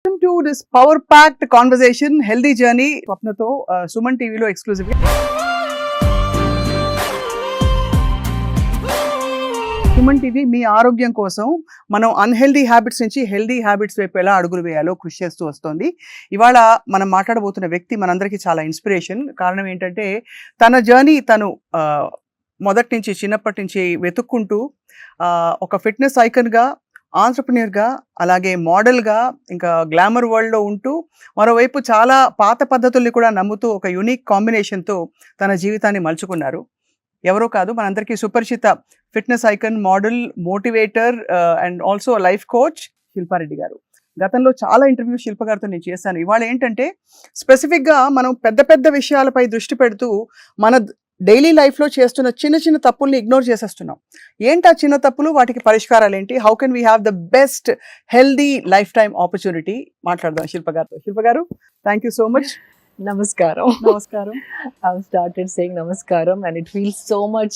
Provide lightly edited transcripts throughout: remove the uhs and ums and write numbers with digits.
Welcome to this power-packed conversation, healthy journey. స్వప్నతో Suman టీవీలో ఎక్స్క్లూజివ్గా. Suman TV మీ ఆరోగ్యం కోసం మనం అన్హెల్దీ హ్యాబిట్స్ నుంచి హెల్దీ హ్యాబిట్స్ వైపు ఎలా అడుగులు వేయాలో కృషి చేస్తూ వస్తుంది. ఇవాళ మనం మాట్లాడబోతున్న వ్యక్తి మనందరికీ చాలా ఇన్స్పిరేషన్. కారణం ఏంటంటే తన జర్నీ తను మొదటి నుంచి చిన్నప్పటి నుంచి వెతుక్కుంటూ ఒక ఫిట్నెస్ ఐకన్గా, ఆంట్రప్రెన్యూర్గా, అలాగే మోడల్గా, ఇంకా గ్లామర్ వరల్డ్లో ఉంటూ మరోవైపు చాలా పాత పద్ధతుల్ని కూడా నమ్ముతూ ఒక యూనిక్ కాంబినేషన్తో తన జీవితాన్ని మలుచుకున్నారు. ఎవరో కాదు, మనందరికీ సుపరిచిత fitness icon, model, motivator and also life coach Shilpa Reddy గారు. గతంలో చాలా ఇంటర్వ్యూస్ శిల్ప గారితో నేను చేశాను. ఇవాళ ఏంటంటే స్పెసిఫిక్గా మనం పెద్ద పెద్ద విషయాలపై దృష్టి పెడుతూ మన డైలీ లైఫ్లో చేస్తున్న చిన్న చిన్న తప్పుల్ని ఇగ్నోర్ చేసేస్తున్నాం. ఏంటి ఆ చిన్న తప్పులు, వాటికి పరిష్కారాలు ఏంటి, how can we have the best healthy life time opportunity మాట్లాడదాం శిల్ప గారితో. శిల్ప గారు, thank you so much. Namaskaram. నమస్కారం. I've started saying Namaskaram and it feels so much,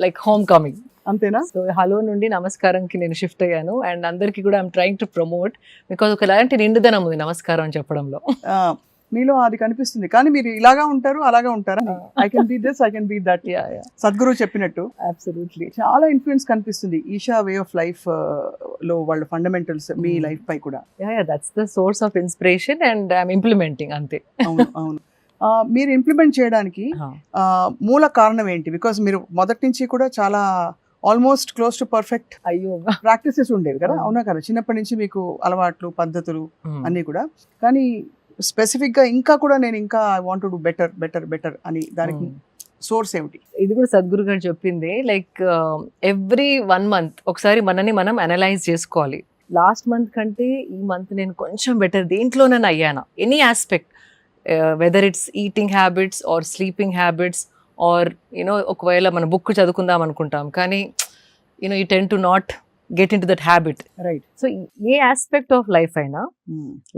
like homecoming. అంతేనా? సో హలో నుండి నమస్కారంకి నేను షిఫ్ట్ అయ్యాను అండ్ అందరికీ కూడా I'm trying to promote because ఒకలాంటి నిండుదనం ఉంది నమస్కారం అని చెప్పడంలో. మీలో అది కనిపిస్తుంది, కానీ మీరు ఇలాగా ఉంటారు, అలాగా ఉంటారా? I can be this, I can be that. Sadhguru చెప్పినట్టు అబ్సల్యూట్లీ చాలా ఇన్ఫ్లుయెన్స్ కనిపిస్తుంది ఈషా వే ఆఫ్ లైఫ్ లో, వాళ్ళ ఫండమెంటల్స్ మీ లైఫ్ పై కూడా. That's the source of inspiration and I'm implementing అంతే. అవును అవును. మీరు ఇంప్లిమెంట్ చేయడానికి మూల కారణం ఏంటి? బికాస్ మీరు మొదటి నుంచి కూడా చాలా almost close to perfect practices ఉండేవి కదా, అవునా కదా? చిన్నప్పటి నుంచి మీకు అలవాట్లు, పద్ధతులు అన్నీ కూడా. కానీ స్పెసిఫిక్గా ఇంకా కూడా నేను ఇంకా I want to do better better better అని, దానికి సోర్స్ ఏమిటి? ఇది కూడా సద్గురు గారు చెప్పింది. లైక్ ఎవ్రీ 1 month ఒకసారి మనని మనం అనలైజ్ చేసుకోవాలి. లాస్ట్ మంత్ కంటే ఈ మంత్ నేను కొంచెం బెటర్ దేంట్లోనైనా అయ్యానా, any aspect, whether it's eating habits or sleeping habits or ఒకవేళ మన బుక్ చదువుకుందాం అనుకుంటాం కానీ you tend to not get in to that habit. Right. So ఏ ఆస్పెక్ట్ ఆఫ్ లైఫ్ అయినా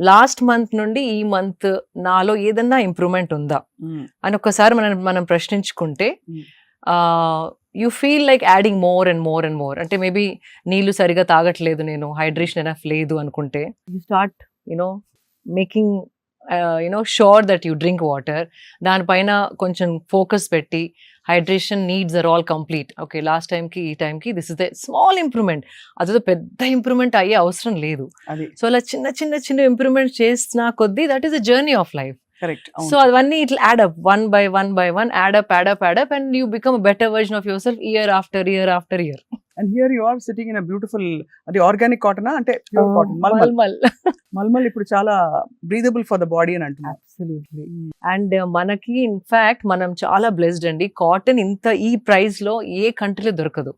లాస్ట్ మంత్ నుండి ఈ మంత్ నాలో ఏదన్నా ఇంప్రూవ్మెంట్ ఉందా అని ఒక్కసారి మనం ప్రశ్నించుకుంటే you feel like adding more and more and more. అంటే మేబీ నీళ్లు సరిగా తాగట్లేదు, నేను హైడ్రేషన్ ఎనఫ్ లేదు అనుకుంటే you start making sure that you drink water. దానిపైన కొంచెం ఫోకస్ పెట్టి hydration needs are all complete. Okay, last టైంకి ఈ టైంకి this is the small improvement. అదేదో పెద్ద ఇంప్రూవ్మెంట్ అయ్యే అవసరం లేదు. సో అలా చిన్న చిన్న చిన్న ఇంప్రూవ్మెంట్ చేసిన కొద్దీ that is the journey of life. So అవన్నీ it add up, one by one add up and you become a better version of your self year after year. And here you are sitting in a beautiful, అది organic cotton అంటే pure cotton, mulmul ఇప్పుడు చాలా breathable for the body అని అంటున్నారు. Absolutely. And మనకి in fact మనం చాలా blessed అండి. కాటన్ ఇంత ఈ ప్రైస్ లో ఏ కంట్రీలో దొరకదు.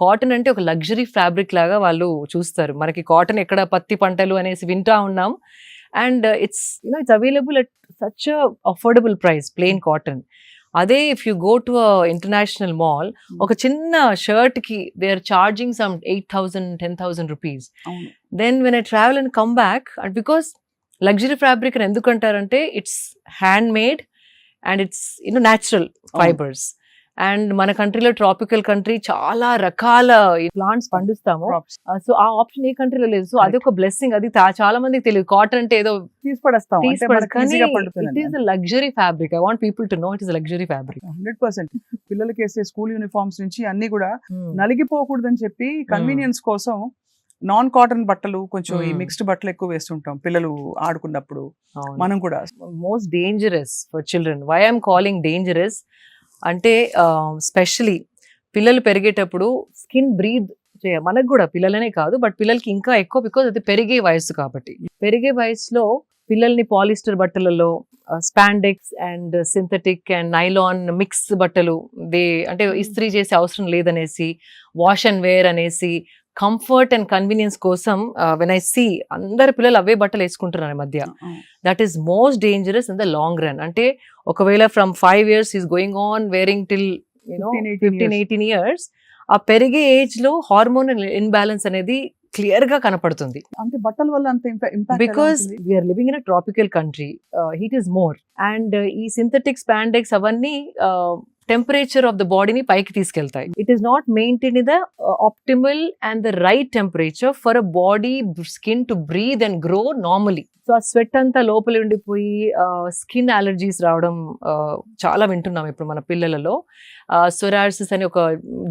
కాటన్ అంటే ఒక లగ్జరీ ఫ్యాబ్రిక్ లాగా వాళ్ళు చూస్తారు. మనకి కాటన్ ఎక్కడ పత్తి పంటలు అనేసి వింటా ఉన్నాం. And it's available at such affordable price, plain cotton. అదే if you go to international mall, ఒక చిన్న షర్ట్ కి they are charging some 8,000 10,000 rupees. Then when I travel and come back, and because luxury fabric అని ఎందుకు అంటారంటే it's hand made and it's natural fibres. అండ్ మన కంట్రీలో ట్రాపికల్ కంట్రీ, చాలా రకాల ప్లాంట్స్ పండిస్తాము. సో ఆ ఆప్షన్ ఏ కంట్రీలో లేదు. సో అది ఒక బ్లెస్సింగ్. అది చాలా మందికి తెలియదు. కాటన్ అంటే ఏదో తీసిపడేస్తాం, it is luxury fabric. I want people to know it is luxury fabric. 100%. పిల్లలకి వేసే స్కూల్ యూనిఫామ్స్ నుంచి అన్ని కూడా నలిగిపోకూడదని చెప్పి కన్వీనియన్స్ కోసం నాన్ కాటన్ బట్టలు, కొంచెం ఈ మిక్స్డ్ బట్టలు ఎక్కువ వేస్తుంటాం పిల్లలు ఆడుకున్నప్పుడు. మనం కూడా most dangerous for children. Why I'm calling dangerous అంటే స్పెషలీ పిల్లలు పెరిగేటప్పుడు స్కిన్ బ్రీత్ చేయాలి. మనకు కూడా, పిల్లలనే కాదు బట్ పిల్లలకి ఇంకా ఎక్కువ, బికాజ్ అది పెరిగే వయసు కాబట్టి. పెరిగే వయసులో పిల్లల్ని పాలిస్టర్ బట్టలలో spandex and synthetic and nylon mix బట్టలు అంటే ఇస్త్రీ చేసే అవసరం లేదనేసి, వాష్ అండ్ వేర్ అనేసి, కంఫర్ట్ అండ్ కన్వీనియన్స్ కోసం వెన్ ఐ సీ అందరు పిల్లలు అవే బట్టలు వేసుకుంటున్నారు ఈ మధ్య. That is most dangerous in the long run. అంటే ఒకవేళ from 5 years is going on wearing till 15-18 years, ఆ పెరిగే ఏజ్ లో హార్మోనల్ ఇన్బ్యాలెన్స్ అనేది క్లియర్ గా కనపడుతుంది. అంటే బట్టల వల్ల అంత impact, because we are living in a tropical country, heat is more. And ఈ సింథటిక్ స్పాండెక్స్ అవన్నీ టెంపరేచర్ ఆఫ్ ద బాడీని పైకి తీసుకెళ్తాయి. It is not maintain the optimal and the right temperature for a body skin to breathe and grow normally. So ఆ sweat అంతా లోపల ఉండిపోయి skin allergies రావడం చాలా వింటున్నాం ఇప్పుడు మన పిల్లలలో. సొరాసిస్ అని ఒక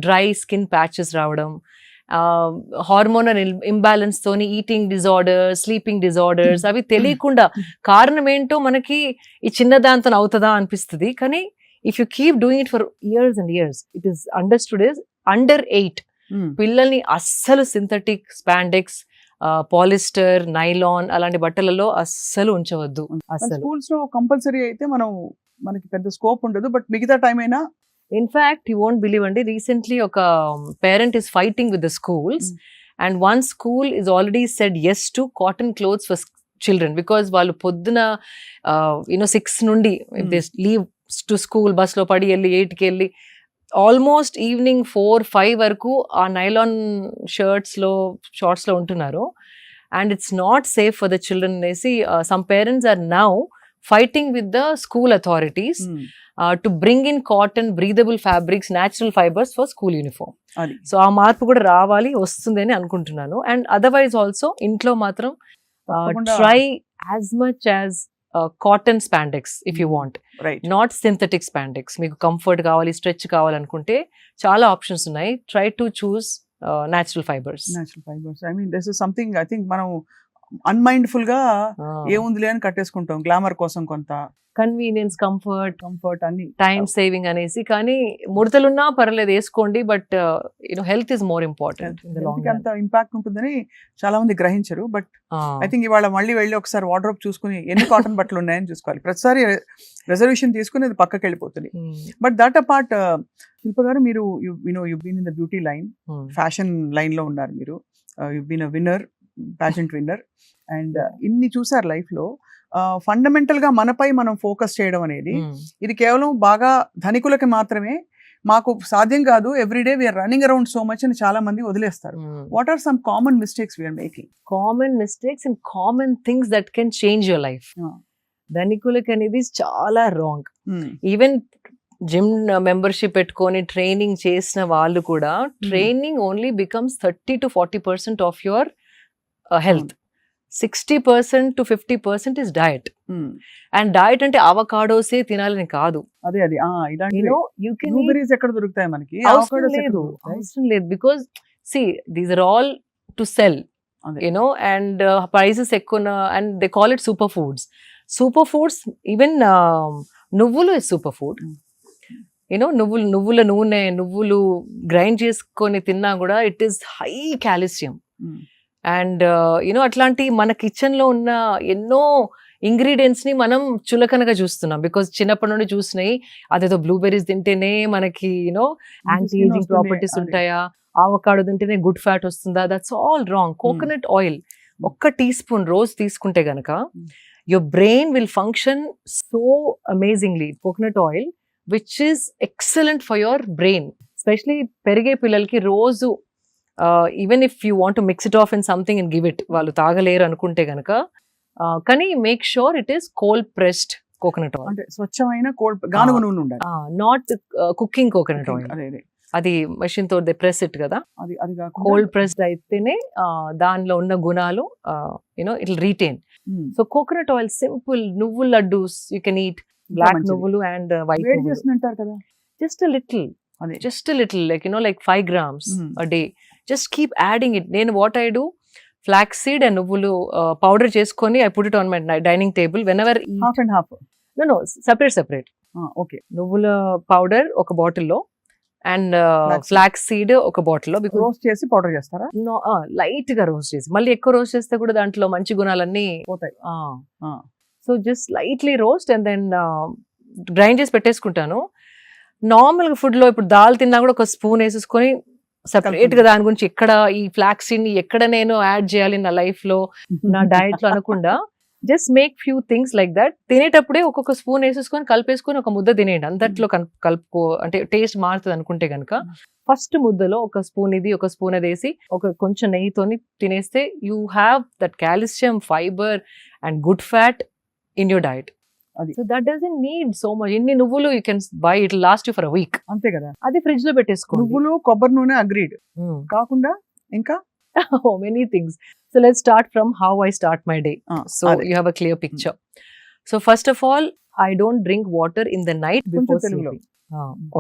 డ్రై స్కిన్ ప్యాచెస్ రావడం, హార్మోనల్ ఇంబ్యాలెన్స్ తోని ఈటింగ్ డిజార్డర్స్, స్లీపింగ్ డిజార్డర్స్, అవి తెలియకుండా కారణం ఏంటో మనకి ఈ చిన్న దాంతో అవుతుందా అనిపిస్తుంది. కానీ if you keep doing it for years and years, it is understood is under 8 పిల్లల్ని అస్సలు సింథటిక్ స్పాండెక్స్, పాలిస్టర్, నైలాన్ అలాంటి బట్టలలో అస్సలు ఉంచవద్దు. అస్సలు స్కూల్స్ లో కంపల్సరీ అయితే మనకి పెద్ద స్కోప్ ఉండదు, బట్ మిగతా టైం అయినా ఇన్ఫాక్ట్ యూ వోంట్ బిలీవ్ అండి, రీసెంట్లీ ఒక parent is fighting with the schools and one school is already said yes to cotton clothes for children because వాళ్ళు పొద్దున 6 నుండి they leave to school, bus లో పడి వెళ్ళి 8కి వెళ్ళి ఆల్మోస్ట్ ఈవినింగ్ 4-5 వరకు ఆ నైలాన్ షర్ట్స్ లో షార్ట్స్ లో ఉంటున్నారు. And it's not safe for the children అనేసి some parents are now fighting with the school authorities to bring in cotton, breathable fabrics, natural fibres for school uniform. So ఆ మార్పు కూడా రావాలి, వస్తుంది అని అనుకుంటున్నాను. అండ్ అదర్వైజ్ ఆల్సో ఇంట్లో మాత్రం try as much as cotton spandex if you want, not synthetic spandex. మీకు కంఫర్ట్ కావాలి, స్ట్రెచ్ కావాలనుకుంటే చాలా ఆప్షన్స్ ఉన్నాయి. Try to choose natural fibres. I mean this is something I think మనం అన్మైండ్ఫుల్ గా ఏముందిలే అని కట్టేసుకుంటాం, గ్లామర్ కోసం కొంత కన్వీనియన్స్, కంఫర్ట్ అన్ని టైం సేవింగ్ అనేసి. కానీ ముడతలున్నా పర్లేదు వేసుకోండి, but health is more important. అంత ఇంపాక్ట్ ఉంటుందని చాలా మంది గ్రహించరు. బట్ ఐ థింక్ ఇవాళ మళ్ళీ వెళ్ళి ఒకసారి వార్డ్రోబ్ చూసుకుని ఎన్ని కాటన్ బట్టలు ఉన్నాయని చూసుకోవాలి. ప్రతిసారి రిజర్వేషన్ తీసుకుని అది పక్కకి వెళ్ళిపోతుంది. But that apart, Shilpa garu, మీరు you been in the beauty line, fashion line లో ఉన్నారు మీరు. You been a winner, pageant winner, and ఇన్ని చూసారు లైఫ్ లో. ఫండమెంటల్ గా మనపై మనం ఫోకస్ చేయడం అనేది ఇది కేవలం బాగా ధనికులకి మాత్రమే, మాకు సాధ్యం కాదు, everyday we are running around so much అని చాలా మంది వదిలేస్తారు. What are some common mistakes we are making? Common mistakes and common things that can change your life. ధనికులకి అనేది చాలా రాంగ్. ఈవెన్ జిమ్ మెంబర్షిప్ పెట్టుకొని ట్రైనింగ్ చేసిన వాళ్ళు కూడా, training only becomes 30-40% of your health. 60% to 50% is diet. And diet అంటే అవకాడోసే తినాలని కాదు. అదే బ్లూబెర్రీస్ ఎక్కడ దొరుకుతాయి మనకి? అవసరం లేదు, because see these are all to sell, and prices ఎక్కువ, and they call it super foods. Super foods, even నువ్వులు ఇస్ సూపర్ ఫుడ్. నువ్వుల నూనె, నువ్వులు గ్రైండ్ చేసుకొని తిన్నా కూడా it is high calcium. And అట్లాంటి మన కిచెన్ లో ఉన్న ఎన్నో ఇంగ్రీడియంట్స్ ని మనం చులకనగా చూస్తున్నాం, బికాస్ చిన్నప్పటి నుండి చూసినాయి అదేదో బ్లూబెర్రీస్ తింటేనే మనకి యాంటీ ఏజింగ్ ప్రాపర్టీస్ ఉంటాయా, ఆవకాడో తింటేనే గుడ్ ఫ్యాట్ వస్తుందా? That's all wrong. Coconut oil 1 teaspoon రోజు తీసుకుంటే గనక your brain will function so amazingly. Coconut oil, which is excellent for your brain, especially పెరిగే పిల్లలకి రోజు even if you want to mix it off in something and give it, వాళ్ళు తాగలేరు అనుకుంటే గనక, కానీ make sure it is cold pressed coconut oil, అంటే స్వచ్ఛమైన గానుగ నూనె ఉండాలి, నాట్ కుకింగ్ కోకోనట్ ఆయిల్. అది మెషిన్ తో ప్రెస్ ఇట్ కదా, కోల్డ్ ప్రెస్డ్ అయితేనే దానిలో ఉన్న గుణాలు it will retain. So coconut oil simple. నువ్వుల laddoos you can eat, black నువ్వులు అండ్ వైట్ నువ్వులు, just a little like 5 grams a day. Just keep adding it. Then what I do, flaxseed and నువ్వులు powder చేసుకొని I put it on my dining table whenever half and half. No, separate. Okay. నువ్వుల powder ఒక బాటిల్లో and flax seed ఒక బాటిల్లో. Roast చేసి powder చేస్తారా? Light గా రోస్ట్ చేసి, మళ్ళీ ఎక్కువ రోస్ట్ చేస్తే కూడా దాంట్లో మంచి గుణాలన్నీ పోతాయి. So just lightly roast and then grind చేసి పెట్టేసుకుంటాను. నార్మల్ ఫుడ్ లో ఇప్పుడు దాల్ తిన్నా కూడా 1 స్పూన్ వేసేసుకొని సెపరేట్ గా దాని గురించి ఎక్కడ ఈ ఫ్లాక్స్ ని ఎక్కడ నేను యాడ్ చేయాలి నా లైఫ్ లో, నా డయట్ లో అనకుండా just make few things like that. తినేటప్పుడే ఒక్కొక్క స్పూన్ వేసేసుకొని కలిపేసుకొని ఒక ముద్ద తినేయండి. అంతట్లో కలుపుకో, అంటే టేస్ట్ మారుతుంది అనుకుంటే కనుక ఫస్ట్ ముద్దలో 1 స్పూన్ ఇది 1 స్పూన్ అది వేసి కొంచెం నెయ్యితోని తినేస్తే you have that calcium, fiber and good fat in your diet. అది. So that doesn't need so much. ఇన్ని నువ్వులు you can buy, it last you for a week. అంతే కదా. అది ఫ్రిడ్జ్ లో పెట్టేసుకోండి. నువ్వులు కొబ్బరి నూనె అగ్రీడ్ కాకుండా ఇంకా many things. So let's start from how I start my day. So you have a clear picture. So first of all, I don't drink water in the night before sleeping.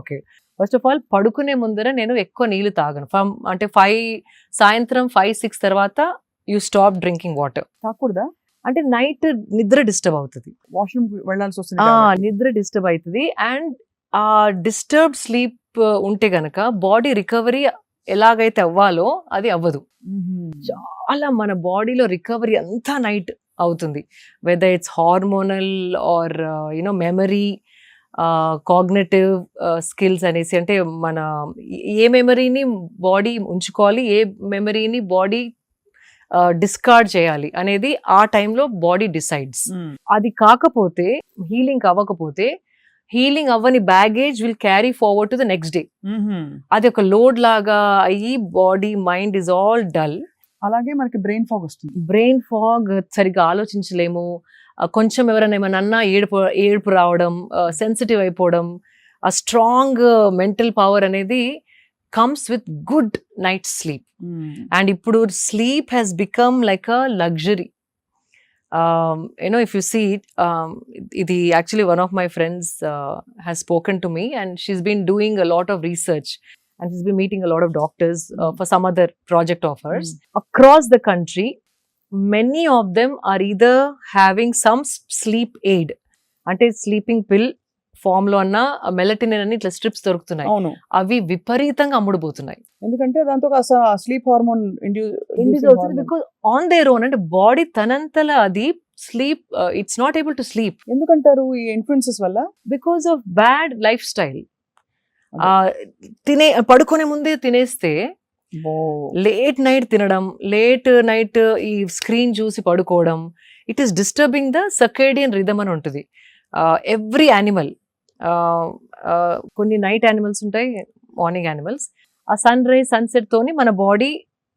Okay. First of all పడుకునే ముందర నేను ఎక్కువ నీళ్లు తాగను. అంటే 5 సాయంత్రం 5-6 తర్వాత you stop drinking water. తాగకూడదా? అంటే నైట్ నిద్ర డిస్టర్బ్ అవుతుంది, వాష్రూమ్ వెళ్ళాల్సి వస్తుంది, నిద్ర డిస్టర్బ్ అవుతుంది. అండ్ ఆ డిస్టర్బ్డ్ స్లీప్ ఉంటే గనక బాడీ రికవరీ ఎలాగైతే అవ్వాలో అది అవ్వదు. చాలా మన బాడీలో రికవరీ అంతా నైట్ అవుతుంది, whether it's hormonal or you know memory, cognitive skills అనేసి. అంటే మన ఏ మెమరీని బాడీ ఉంచుకోవాలి, ఏ మెమరీని బాడీ డిస్కార్డ్ చేయాలి అనేది ఆ టైంలో బాడీ డిసైడ్స్. అది కాకపోతే, హీలింగ్ అవ్వకపోతే, హీలింగ్ అవ్వని baggage will carry forward to the next day. అది ఒక లోడ్ లాగా అయ్యి body mind is all dull. అలాగే మనకి బ్రెయిన్ ఫాగ్ వస్తుంది. బ్రెయిన్ ఫాగ్, సరిగ్గా ఆలోచించలేము, కొంచెం ఎవరైనా ఏమైనా అన్నా ఏడుపు రావడం, సెన్సిటివ్ అయిపోవడం. ఆ స్ట్రాంగ్ మెంటల్ పవర్ అనేది comes with good night's sleep. And ఇప్పుడు sleep has become like a luxury. You know, if you see it, ఇది actually one of my friends has spoken to me, and she's been doing a lot of research, and she's been meeting a lot of doctors for some other project of hers. Across the country, many of them are either having some sleep aid, అంటే sleeping పిల్ form లో అన్న మెలటినిన్ అని ఇట్లా strips దొరుకుతున్నాయి. అవి విపరీతంగా అమ్ముడుపోతున్నాయి. ఎందుకంటే దాంతో స్లీప్ హార్మోన్ ఇండ్యూస్ అవుతుంది. బికాజ్ ఆన్ దేర్ ఓన్, అంటే బాడీ తనంతల అది sleep, it's not able to sleep. ఎందుకంటారు ఈ ఇన్ఫ్లుయెన్సెస్ వల్ల? Because of bad life style. పడుకునే ముందే తినేస్తే, లేట్ నైట్ తినడం, లేట్ నైట్ ఈ స్క్రీన్ చూసి పడుకోవడం, it is disturbing the circadian rhythm అని ఉంటుంది. ఎవ్రీ యానిమల్, కొన్ని నైట్ యానిమల్స్ ఉంటాయి, మార్నింగ్ యానిమల్స్. ఆ సన్ రైజ్ సన్సెట్ తోని మన బాడీ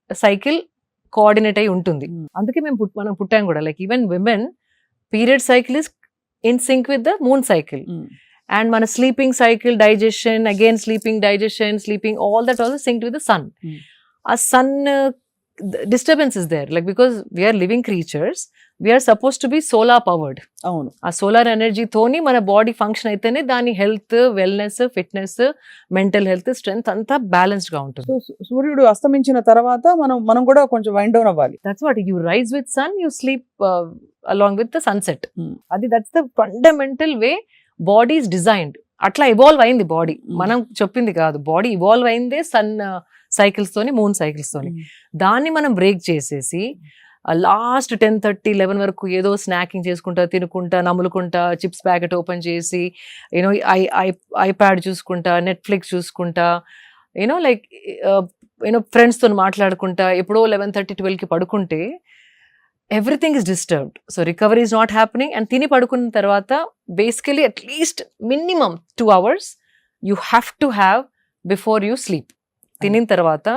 సైకిల్ కోఆర్డినేట్ అయి ఉంటుంది. అందుకే మనం పుట్టాం కూడా. Like even women period cycle is in sync with the moon cycle. And మన sleeping cycle, digestion, again sleeping, digestion, sleeping, all that also synced with the sun. ఆ sun disturbance is there, like because we are living creatures, we are suppose to be solar powered. అవును, ఆ solar ఎనర్జీతోని మన body function అయితేనే దాని health, wellness, fitness, mental health, strength అంతా balanced గా ఉంటుంది. సూర్యుడు అస్తమించిన తర్వాత మనం కూడా కొంచెం వైండ్ డౌన్ అవ్వాలి. That's what, you rise with sun, you sleep along with the sunset. అది that's the fundamental way body is designed. అట్లా ఇవాల్వ్ అయింది బాడీ, మనం చెప్పింది కాదు. బాడీ ఇవాల్వ్ అయిందే సన్ సైకిల్స్ తోని, మూన్ సైకిల్స్ తోని. దాన్ని మనం బ్రేక్ చేసేసి లాస్ట్ 10-11 వరకు ఏదో స్నాకింగ్ చేసుకుంటా, తినుకుంటా, నములుకుంటా, చిప్స్ ప్యాకెట్ ఓపెన్ చేసి, యూనో ఐప్యాడ్ చూసుకుంటా, నెట్ఫ్లిక్స్ చూసుకుంటా, యూనో లైక్ యూనో ఫ్రెండ్స్తో మాట్లాడుకుంటా, ఎప్పుడో 11:30-12కి పడుకుంటే everything is disturbed. So recovery is not happening. And తిని పడుకున్న తర్వాత basically at least minimum 2 hours you have to have before you sleep. తినిన తర్వాత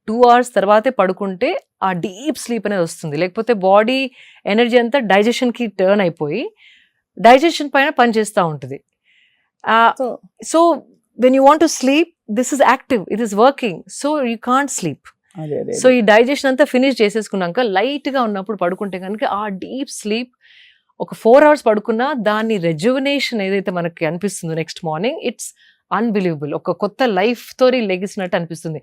2 hours తర్వాతే పడుకుంటే ఆ డీప్ స్లీప్ అనేది వస్తుంది. లేకపోతే బాడీ ఎనర్జీ అంతా డైజెషన్కి టర్న్ అయిపోయి డైజెషన్ పైన పనిచేస్తూ ఉంటుంది. So when you want to sleep, this is active, it is working, so you can't sleep. So ఈ డైజెషన్ అంతా ఫినిష్ చేసేసుకున్నాక లైట్గా ఉన్నప్పుడు పడుకుంటే కనుక ఆ డీప్ స్లీప్ ఒక 4 hours పడుకున్నా దాని రెజ్యువనేషన్ ఏదైతే మనకి అనిపిస్తుందో నెక్స్ట్ మార్నింగ్, ఇట్స్ అన్బిలీవబుల్. ఒక కొత్త లైఫ్ తోని లెగిసినట్టు అనిపిస్తుంది.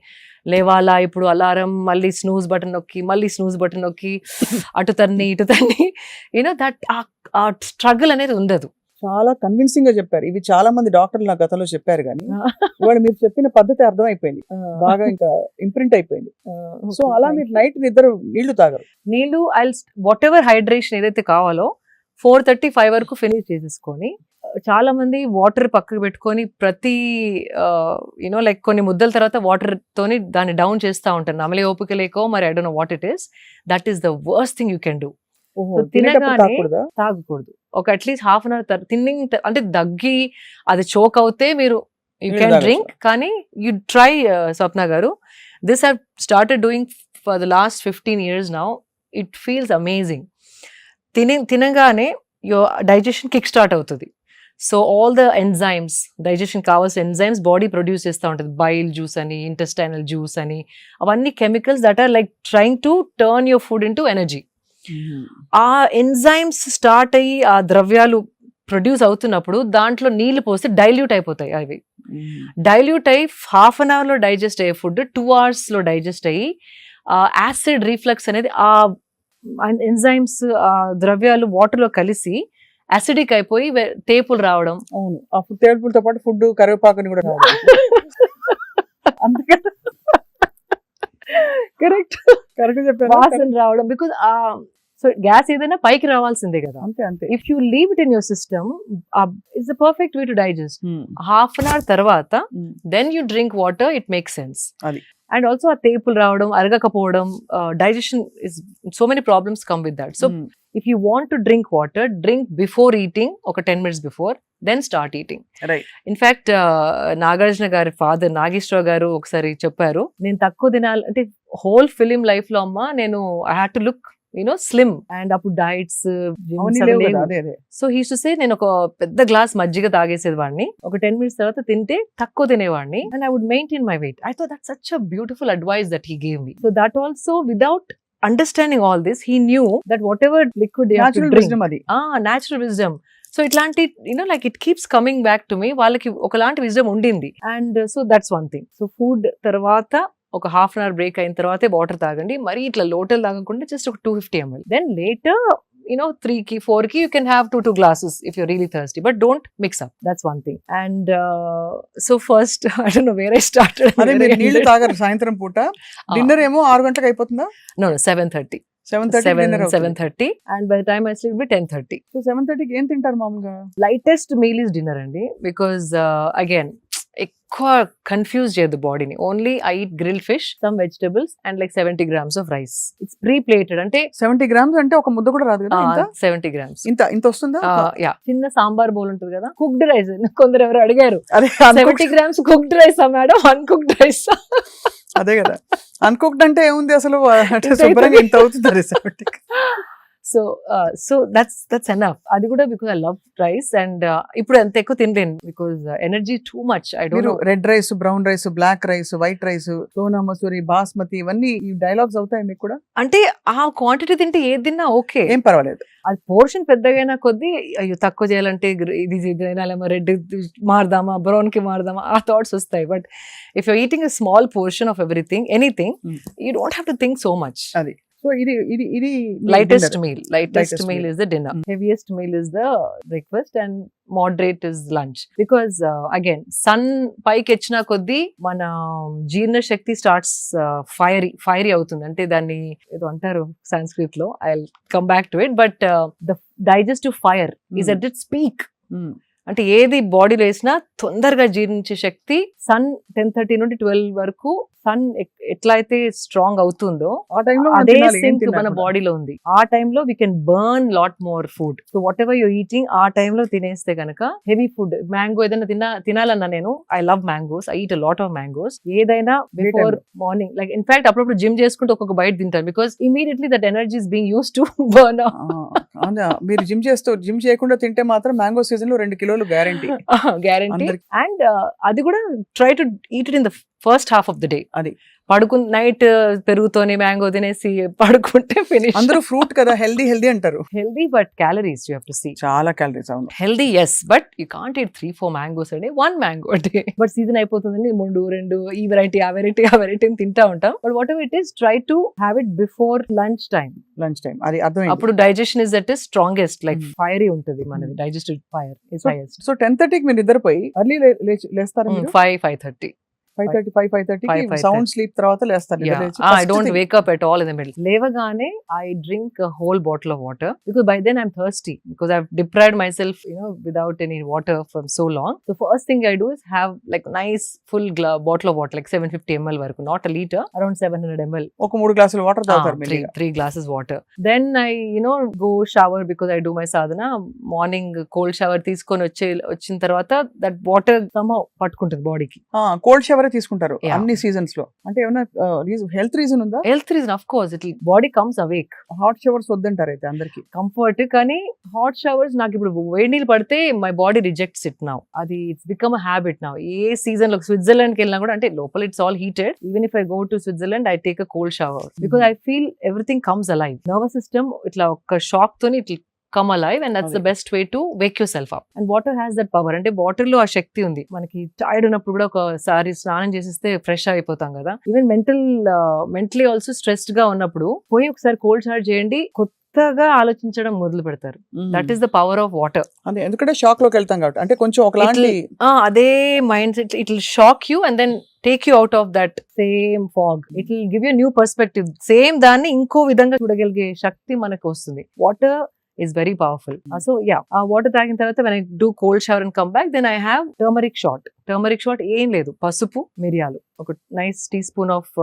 లేవాలా, ఇప్పుడు అలారం, మళ్ళీ స్నూజ్ బటన్ నొక్కి, మళ్ళీ స్నూజ్ బటన్ నొక్కి, అటు తన్ని ఇటు తన్ని, యూనో దట్ ఆ స్ట్రగుల్ అనేది ఉండదు. చాలా కన్విన్సింగ్ గా చెప్పారు. ఇవి చాలా మంది డాక్టర్లు నా గతంలో చెప్పారు, కానీ ఇవాళ మీరు చెప్పిన పద్ధతి అర్థం అయిపోయింది, బాగా ఇంకా ఇంప్రింట్ అయిపోయింది. సో అలా మీరు నైట్ నిద్ర నీళ్లు తాగరు? నీళ్లు వాట్ ఎవర్ హైడ్రేషన్ ఏదైతే కావాలో 4:30-5 వరకు ఫినిష్ చేసేసుకొని, చాలా మంది వాటర్ పక్కకు పెట్టుకొని ప్రతి యూనో లైక్ కొన్ని ముద్దల తర్వాత వాటర్ తోని దాన్ని డౌన్ చేస్తూ ఉంటారు. నమలే ఓపిక లేకో మరి, I don't know what it is. That is the worst thing you can do. తినగానే తాగకూడదు. ఒక అట్లీస్ట్ హాఫ్ అన్ అవర్ తిన్నింగ్, అంటే దగ్గి అది చోక్ అవుతే మీరు యూ క్యాన్ డ్రింక్. కానీ యూ ట్రై, స్వప్న గారు, this have started doing for the last 15 years now. It feels amazing. తినగానే యువర్ డైజెషన్ కిక్ స్టార్ట్ అవుతుంది. So all the enzymes, digestion కావాల్సిన enzymes body produce చేస్తూ ఉంటుంది. బైల్ జ్యూస్ అని, intestinal juice అని, అవన్నీ chemicals that are like trying to turn your food into energy. ఆ enzymes start అయ్యి ఆ ద్రవ్యాలు ప్రొడ్యూస్ అవుతున్నప్పుడు దాంట్లో నీళ్లు పోస్తే డైల్యూట్ అయిపోతాయి. అవి డైల్యూట్ అయ్యి హాఫ్ అన్ అవర్లో డైజెస్ట్ అయ్యే ఫుడ్ 2 అవర్స్లో డైజెస్ట్ అయ్యి యాసిడ్ రీఫ్లక్స్ అనేది ఆ ఎంజైమ్స్ ద్రవ్యాలు వాటర్లో కలిసి అసిడిక్ అయిపోయి తేపులు రావడం. అవును, అప్పుడు తేపులతో పాటు ఫుడ్ కరివేపాకుని కూడా కరెక్ట్ కరెక్ట్ చెప్పారు, వాసన రావడం. బికాజ్ సో గ్యాస్ ఏదైనా పైకి రావాల్సిందే కదా. అంతే అంతే. If you leave it in your system, it's the perfect way to digest. Half an hour తర్వాత then you drink water, it make sense. అది. అండ్ ఆల్సో ఆ తేపులు రావడం, అరగకపోవడం, digestion is so many problems come with that. So if you want to drink water, drink before eating, ఒక 10 minutes before, then start eating. In fact Nagarjuna గారి father Nageswararao గారు ఒకసారి చెప్పారు, నేను తక్కువ తినాలి అంటే హోల్ ఫిలిం లైఫ్ లో అమ్మ నేను I had to look slim, and అప్పుడు diets. So he's to say, నేను ఒక పెద్ద గ్లాస్ మజ్జిగ తాగేసేది వాడిని, ఒక 10 minutes తర్వాత తింటే తక్కువ తినేవాడిని, and I would maintain my weight. I thought that's such a beautiful advice that he gave me. So that also without understanding all this, he knew that whatever liquid they have to drink, natural wisdom. So itlanti like it keeps coming back to me, వాళ్ళకి ఒకలాంటి wisdom ఉండింది. And so that's one thing. So food తర్వాత ఒక half an hour break అయిన తర్వాతే water తాగండి. మరి ఇట్లా లోటల్ తాగకుండా జస్ట్ ఒక 250 ml. Then later 3 ki 4 ki you can have 2 glasses if you're really thirsty, but don't mix up. That's one thing. And so first I don't know where I started. అదే మీరు నీళ్లు తాగరు సాయంత్రం పూట, డిన్నర్ ఏమో 6 గంటలకు అయిపోతుందా? No 7:30. 7:30 and by the time I sleep be 10:30. So 7:30 కి ఏం తింటారు మామూలుగా? Lightest meal is dinner అండి, because again ఎక్కువ కన్ఫ్యూజ్ చేయదు బాడీని. Only I eat grill fish, some vegetables and like 70 grams of rice. It's pre plated. అంటే 70 grams అంటే ఒక ముద్ద కూడా రాదు కదా? 70 grams. ఇంత వస్తుందా? యా, చిన్న సాంబార్ బౌల్ ఉంటుంది కదా, కుక్డ్ రైస్. కొందరు ఎవరు అడిగారు 70 grams cooked rice madam, uncooked rice. అదే కదా, అన్కుక్డ్ అంటే ఏముంది అసలు, శుభ్రంగా ఇంత అవుతుంది 70. So that's enough. అది కూడా because I love rice, and ఇప్పుడు అంత ఎక్కువ తినలేను because energy too much. I don't know. Red rice, brown rice, black rice, white rice, Sona Masoori, basmati, ఇవన్నీ ఈ డైలాగ్స్ అవుతాయి మీకు కూడా? అంటే ఆ క్వాంటిటీ తింటే ఏది తిన్నా ఓకే, ఏం పర్వాలేదు. అది పోర్షన్ పెద్దగైనా కొద్దీ అయ్యో తక్కువ చేయాలంటే ఇది తినాలేమో, రెడ్ మారదామా, బ్రౌన్ కి మారదామా, ఆ థాట్స్ వస్తాయి. But if you eating a small portion of everything, anything, you don't have to think so much. అది. సో ఇది lightest meal is the dinner. Heaviest meal is the breakfast, and moderate is lunch. Because again, sun పైకి వచ్చినా కొద్దీ మన జీర్ణ శక్తి starts fiery అవుతుంది. అంటే దాన్ని ఏదో అంటారు సంస్కృత్ లో, I come back to it, but the digestive fire is at its peak. అంటే ఏది బాడీలో వేసినా తొందరగా జీర్ణించే శక్తి సన్ 10:30 నుండి 12 వరకు సన్ ఎట్లా అయితే స్ట్రాంగ్ అవుతుందో అదే సింక్ మన బాడీలో ఉంది. ఆ టైంలో we can burn lot more food. So what ever you're eating ఆ టైంలో తినేస్తే కనుక హెవీ ఫుడ్, మ్యాంగో ఏదైనా తినాలన్నా, నేను I love mangoes, I eat a lot of mangoes. ఏదైనా బిఫోర్ మార్నింగ్, లైక్ ఇన్ఫాక్ట్ అప్పుడప్పుడు జిమ్ చేసుకుంటూ ఒక్కొక్క బయట తింటాను, because immediately that energy is being use to burn. మీరు జిమ్ చేయకుండా తింటే మాత్రం మ్యాంగో సీజన్ లో 2 కిలోలు గ్యారంటీ. అండ్ అది కూడా try to eat it in the first half of the day. అది నైట్ పెరుగుతోనే మ్యాంగో తినేసి పడుకుంటే ఫినిష్. అందరూ ఫ్రూట్ కదా, హెల్దీ అంటారు. Healthy but calories you have to see. చాలా క్యాలరీస్. అవును, healthy yes, but you can't eat 3-4 mangoes a day, 1 mango a day. But season అయిపోతుందని 3-2 ఈ వెరైటీ ఆ వెరైటీ తింటా ఉంటాం. But whatever it is, try to have it before lunch time. అది అర్థమైంది. అప్పుడు digestion is at strongest, like fiery ఉంటుంది మనది, digestive fire is highest. So 10:30 కి మీరు నిద్రపోయి ఎర్లీ లేస్తారు? 5:30 సౌండ్ స్లీప్ తర్వాత లేస్తారు? I don't wake up at all in the middle. లేవగానే I drink a whole bottle of water, because by then I'm thirsty, because I've deprived myself without any water from so long. The first thing I do is have like nice full bottle of water, like 750 ml వరకు, not a liter, around 700 ml. ఒక 3 గ్లాసులు water తాగుతారు మీరు? 3 glasses water. Then I go shower, because I do my sadhana. Morning cold shower తీసుకొని వచ్చిన తర్వాత that water somehow పట్టుకుంటుంది బాడీకి. కోల్డ్ షవర్ రెగ్యులర్ తీసుకుంటారు Yeah. అన్ని సీజన్స్ లో, అంటే ఏమైనా హెల్త్ రీజన్ ఉందా? Health reason of course it body comes awake. Hot showers వద్దంటారు అయితే అందరికి. కంఫర్ట్, కానీ హాట్ షవర్స్ నాకు ఇప్పుడు వేడి నీళ్ళు పడితే my body rejects it now. అది it's become a habit now. ఏ సీజన్ లో స్విట్జర్లాండ్ కి వెళ్ళినా కూడా, అంటే లోపల it's all heated, even if I go to Switzerland I take a cold shower because I feel everything comes alive. Nervous system ఇట్లా ఒక షాక్ తోని ఇట్లా come alive, and that's the best way to wake yourself up. And water has that power. అంటే water లో ఆ శక్తి ఉంది. మనకి tired ఉన్నప్పుడు కూడా ఒకసారి స్నానం చేసేస్తే ఫ్రెష్ అయిపోతాం కదా. ఈవెన్ మెంటలీ ఆల్సో స్ట్రెస్డ్ గా ఉన్నప్పుడు పోయి ఒకసారి కోల్డ్ షవర్ చేయండి, కొత్తగా ఆలోచించడం మొదలు పెడతారు. That is the power of water. అదే, ఎందుకంటే షాక్ లోకి వెళ్తాం కాబట్టి, అంటే కొంచెం ఒకలాంటి అదే mindset, it will shock you and then take you out of that same fog. It will give you new perspective. Same దాన్ని ఇంకో విధంగా చూడగలిగే శక్తి మనకు వస్తుంది. Water is very powerful. So yeah, water తాగిన తర్వాత when I do cold shower and come back, then I have turmeric shot. Turmeric shot ఏం లేదు, పసుపు, మిరియాలు, ఒక nice teaspoon of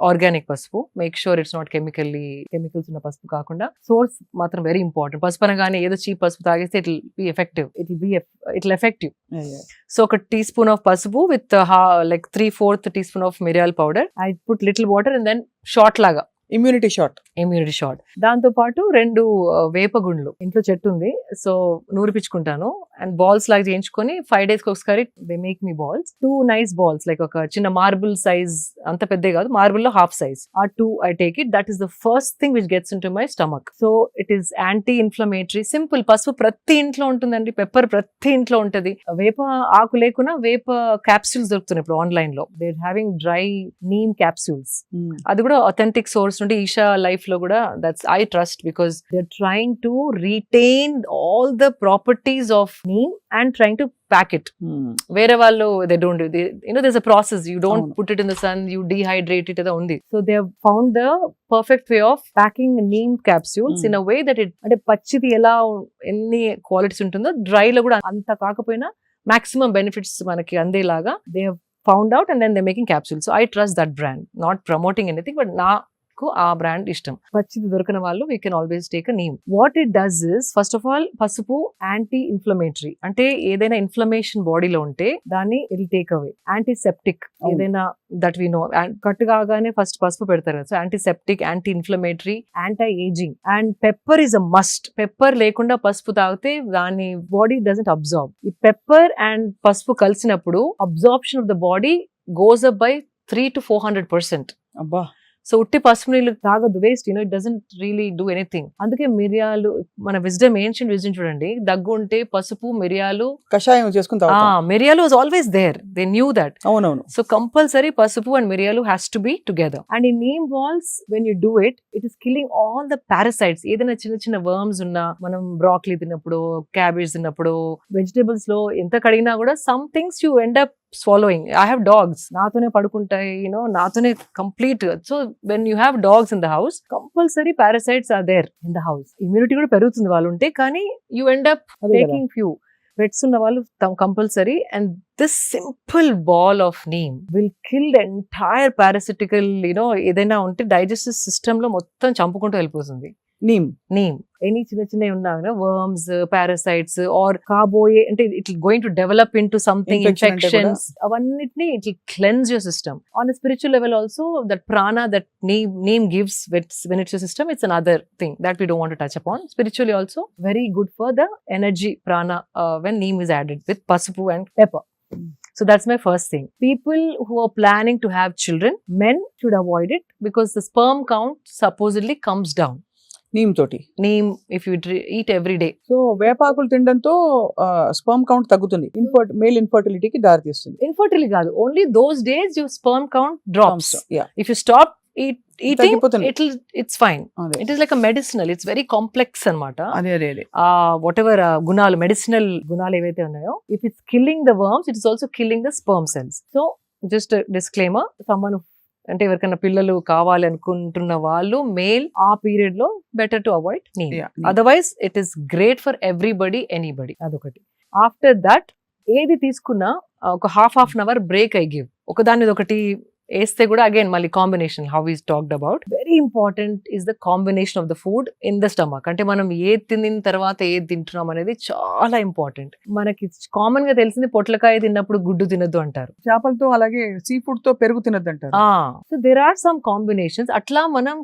organic పసుపు. Make sure it's not chemicals ఉన్న పసుపు కాకుండా, సోర్స్ మాత్రం వెరీ ఇంపార్టెంట్. పసుపు అనగానే ఏదో చీప్ పసుపు తాగేస్తే it will effect you. So ఒక టీ స్పూన్ ఆఫ్ పసుపు with like 3/4 teaspoon of మిరియాల powder. I put little water and then shot లాగా ఇమ్యూనిటీ షాట్. దాంతో పాటు 2 వేపగుండ్లు, ఇంట్లో చెట్టు ఉంది, సో నూరిపించుకుంటాను అండ్ బాల్స్ లాగా చేయించుకొని 5 days కి ఒకసారి they make me balls. 2 nice balls, like ఒక చిన్న మార్బుల్ సైజ్, అంత పెద్ద కాదు, మార్బుల్ లో హాఫ్ సైజ్. ఆ 2 I take it. That is the first thing which gets into my stomach. So it is anti-inflammatory. Simple. పసుపు ప్రతి ఇంట్లో ఉంటుందండి, పెప్పర్ ప్రతి ఇంట్లో ఉంటది. వేప ఆకు లేకున్నా వేప క్యాప్సూల్స్ దొరుకుతున్నాయి ఇప్పుడు ఆన్లైన్ లో. They having dry neem capsules. అది కూడా అథెంటిక్ సోర్స్ నుండి, ఈషా లైఫ్ లో కూడా. That's I trust because they are trying to retain all the properties of neem and trying to pack it. వేరే వాళ్ళు they don't do, there's a process. You don't put it in the sun, you dehydrate it, only. So they have found the perfect way of packing neem capsules in a way that it, అంటే పచ్చిది ఎలా ఎన్ని qualities ఉంటుందో, dry లో కూడా అంత కాకపోయినా maximum benefits మనకి అందేలాగా they have found out, and then they're making capsules. So I trust that brand. Not promoting anything, but ఆ బ్రాండ్ ఇష్టం. పచ్చిది దొరికిన వాళ్ళు we can always take a neem. What it does is, first of all పసుపు anti inflammatory, అంటే ఏదైనా inflammation బాడీలో ఉంటే దాన్ని it will take away. Antiseptic, ఏదైనా దట్ వి నో, కట్ కాగానే ఫస్ట్ పసుపు పెడతారు కదా. So antiseptic, anti inflammatory, anti ageing. And pepper is a must. Pepper లేకుండా పసుపు తాగితే దాని బాడీ డజంట్ అబ్జార్బ్. ఈ పెప్పర్ అండ్ పసుపు కలిసినప్పుడు absorption of the body goes up by 300 to 400%. అబ్బా. సో ఉట్టి పసుపు నీళ్ళు తాగదు, waste. It doesn't really do anything. అందుకే మిరియాలు, మన విజ్డమ్, ఏన్షియంట్ విజ్డమ్ చూడండి, దగ్గు ఉంటే పసుపు, మిరియాలు, కషాయం చేసుకుని మిరియాలు was always there. They knew that. అవునవును. సో కంపల్సరీ పసుపు అండ్ మిరియాలు has to be together. And ఈ neem balls when you do it is killing all the parasites. ఏదైనా చిన్న చిన్న వర్మ్స్ ఉన్నా, మనం బ్రాక్లీ తిన్నప్పుడు, క్యాబేజ్ తిన్నప్పుడు, వెజిటేబుల్స్ లో ఎంత కడిగినా కూడా some things you end up swallowing. I have dogs, నాతోనే పడుకుంటాయి, నాతోనే complete. So when you have dogs in the house, compulsory parasites are there in the house. Immunity కూడా పెరుగుతుంది వాళ్ళు ఉంటే, కానీ you end up taking few. Pets ఉన్న వాళ్ళు compulsory. And this simple ball of neem will kill the entire parasitical, ఏదైనా ఉంటే digestive system లో మొత్తం చంపుకుంటూ వెళ్ళిపోతుంది. నీమ్ ఎనీ చిన్న చిన్న ఉన్నా, వర్మ్స్, పారాసైట్స్ ఆర్ కాబోయే, అంటే it going to develop into something, infections, అవన్నిటిని it will cleanse your system. On spiritual level also, that prana that name gives when it's your system, it's another thing that we don't want to touch upon. Spiritually also very good for the energy prana when neem is added with pasupu and pepper. So that's my first thing. People who are planning to have children, men should avoid it because the sperm count supposedly comes down. Neem if you eat every day. So వేపాకులు తినడంతో sperm count తగ్గుతుంది, male ఇన్ఫర్టిలిటీకి దారి తీస్తుంది. Infertility కాదు, only those days your sperm count drops. If you stop eating, it's fine. It is like a medicinal, it's very complex అన్నమాట. whatever గుణాలు, medicinal గుణాలు ఏవైతే ఉన్నాయో, if it's killing the worms, it is also killing the sperm cells. So just a disclaimer, someone అంటే ఎవరికైనా పిల్లలు కావాలి అనుకుంటున్న వాళ్ళు, మేల్, ఆ పీరియడ్ లో better to avoid neem. Otherwise it is great for everybody, anybody. అదొకటి. ఆఫ్టర్ దట్ ఏది తీసుకున్నా ఒక half an hour break I give. ఒకదాని ఒకటి వేస్తే కూడా అగైన్ మళ్ళీ combination how is talked about very important is the combination of the food in the stomach. అంటే మనం ఏది తిన్న తర్వాత ఏది తింటున్నాం అనేది చాలా ఇంపార్టెంట్. మనకి కామన్ గా తెలిసింది పొట్లకాయ తిన్నప్పుడు గుడ్డు తినద్దు అంటారు, చేపలతో అలాగే సీ ఫుడ్ తో పెరుగు తినద్దంటారు. So there are some combinations. అట్లా మనం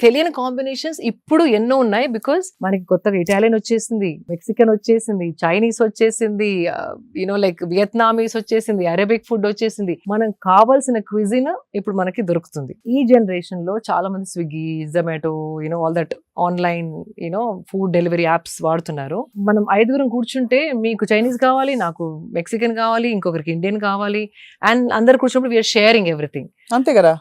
తెలియని కాంబినేషన్స్ ఇప్పుడు ఎన్నో ఉన్నాయి. బికాస్ మనకి కొత్తగా ఇటాలియన్ వచ్చేసింది, మెక్సికన్ వచ్చేసింది, చైనీస్ వచ్చేసింది, యూనో లైక్ వియత్నామీస్ వచ్చేసింది, అరబిక్ ఫుడ్ వచ్చేసింది. మనం కావాల్సిన క్విజిన్ ఇప్పుడు మనకి దొరుకుతుంది. ఈ జనరేషన్ లో చాలా మంది Swiggy, Zomato, you know all that online you know food delivery apps వాడుతున్నారు. మనం 5 కూర్చుంటే మీకు చైనీస్ కావాలి, నాకు మెక్సికన్ కావాలి, ఇంకొకరికి ఇండియన్ కావాలి, అండ్ అందరు కూర్చున్నప్పుడు వీఆర్ షేరింగ్ ఎవ్రీథింగ్. అంతే కదా.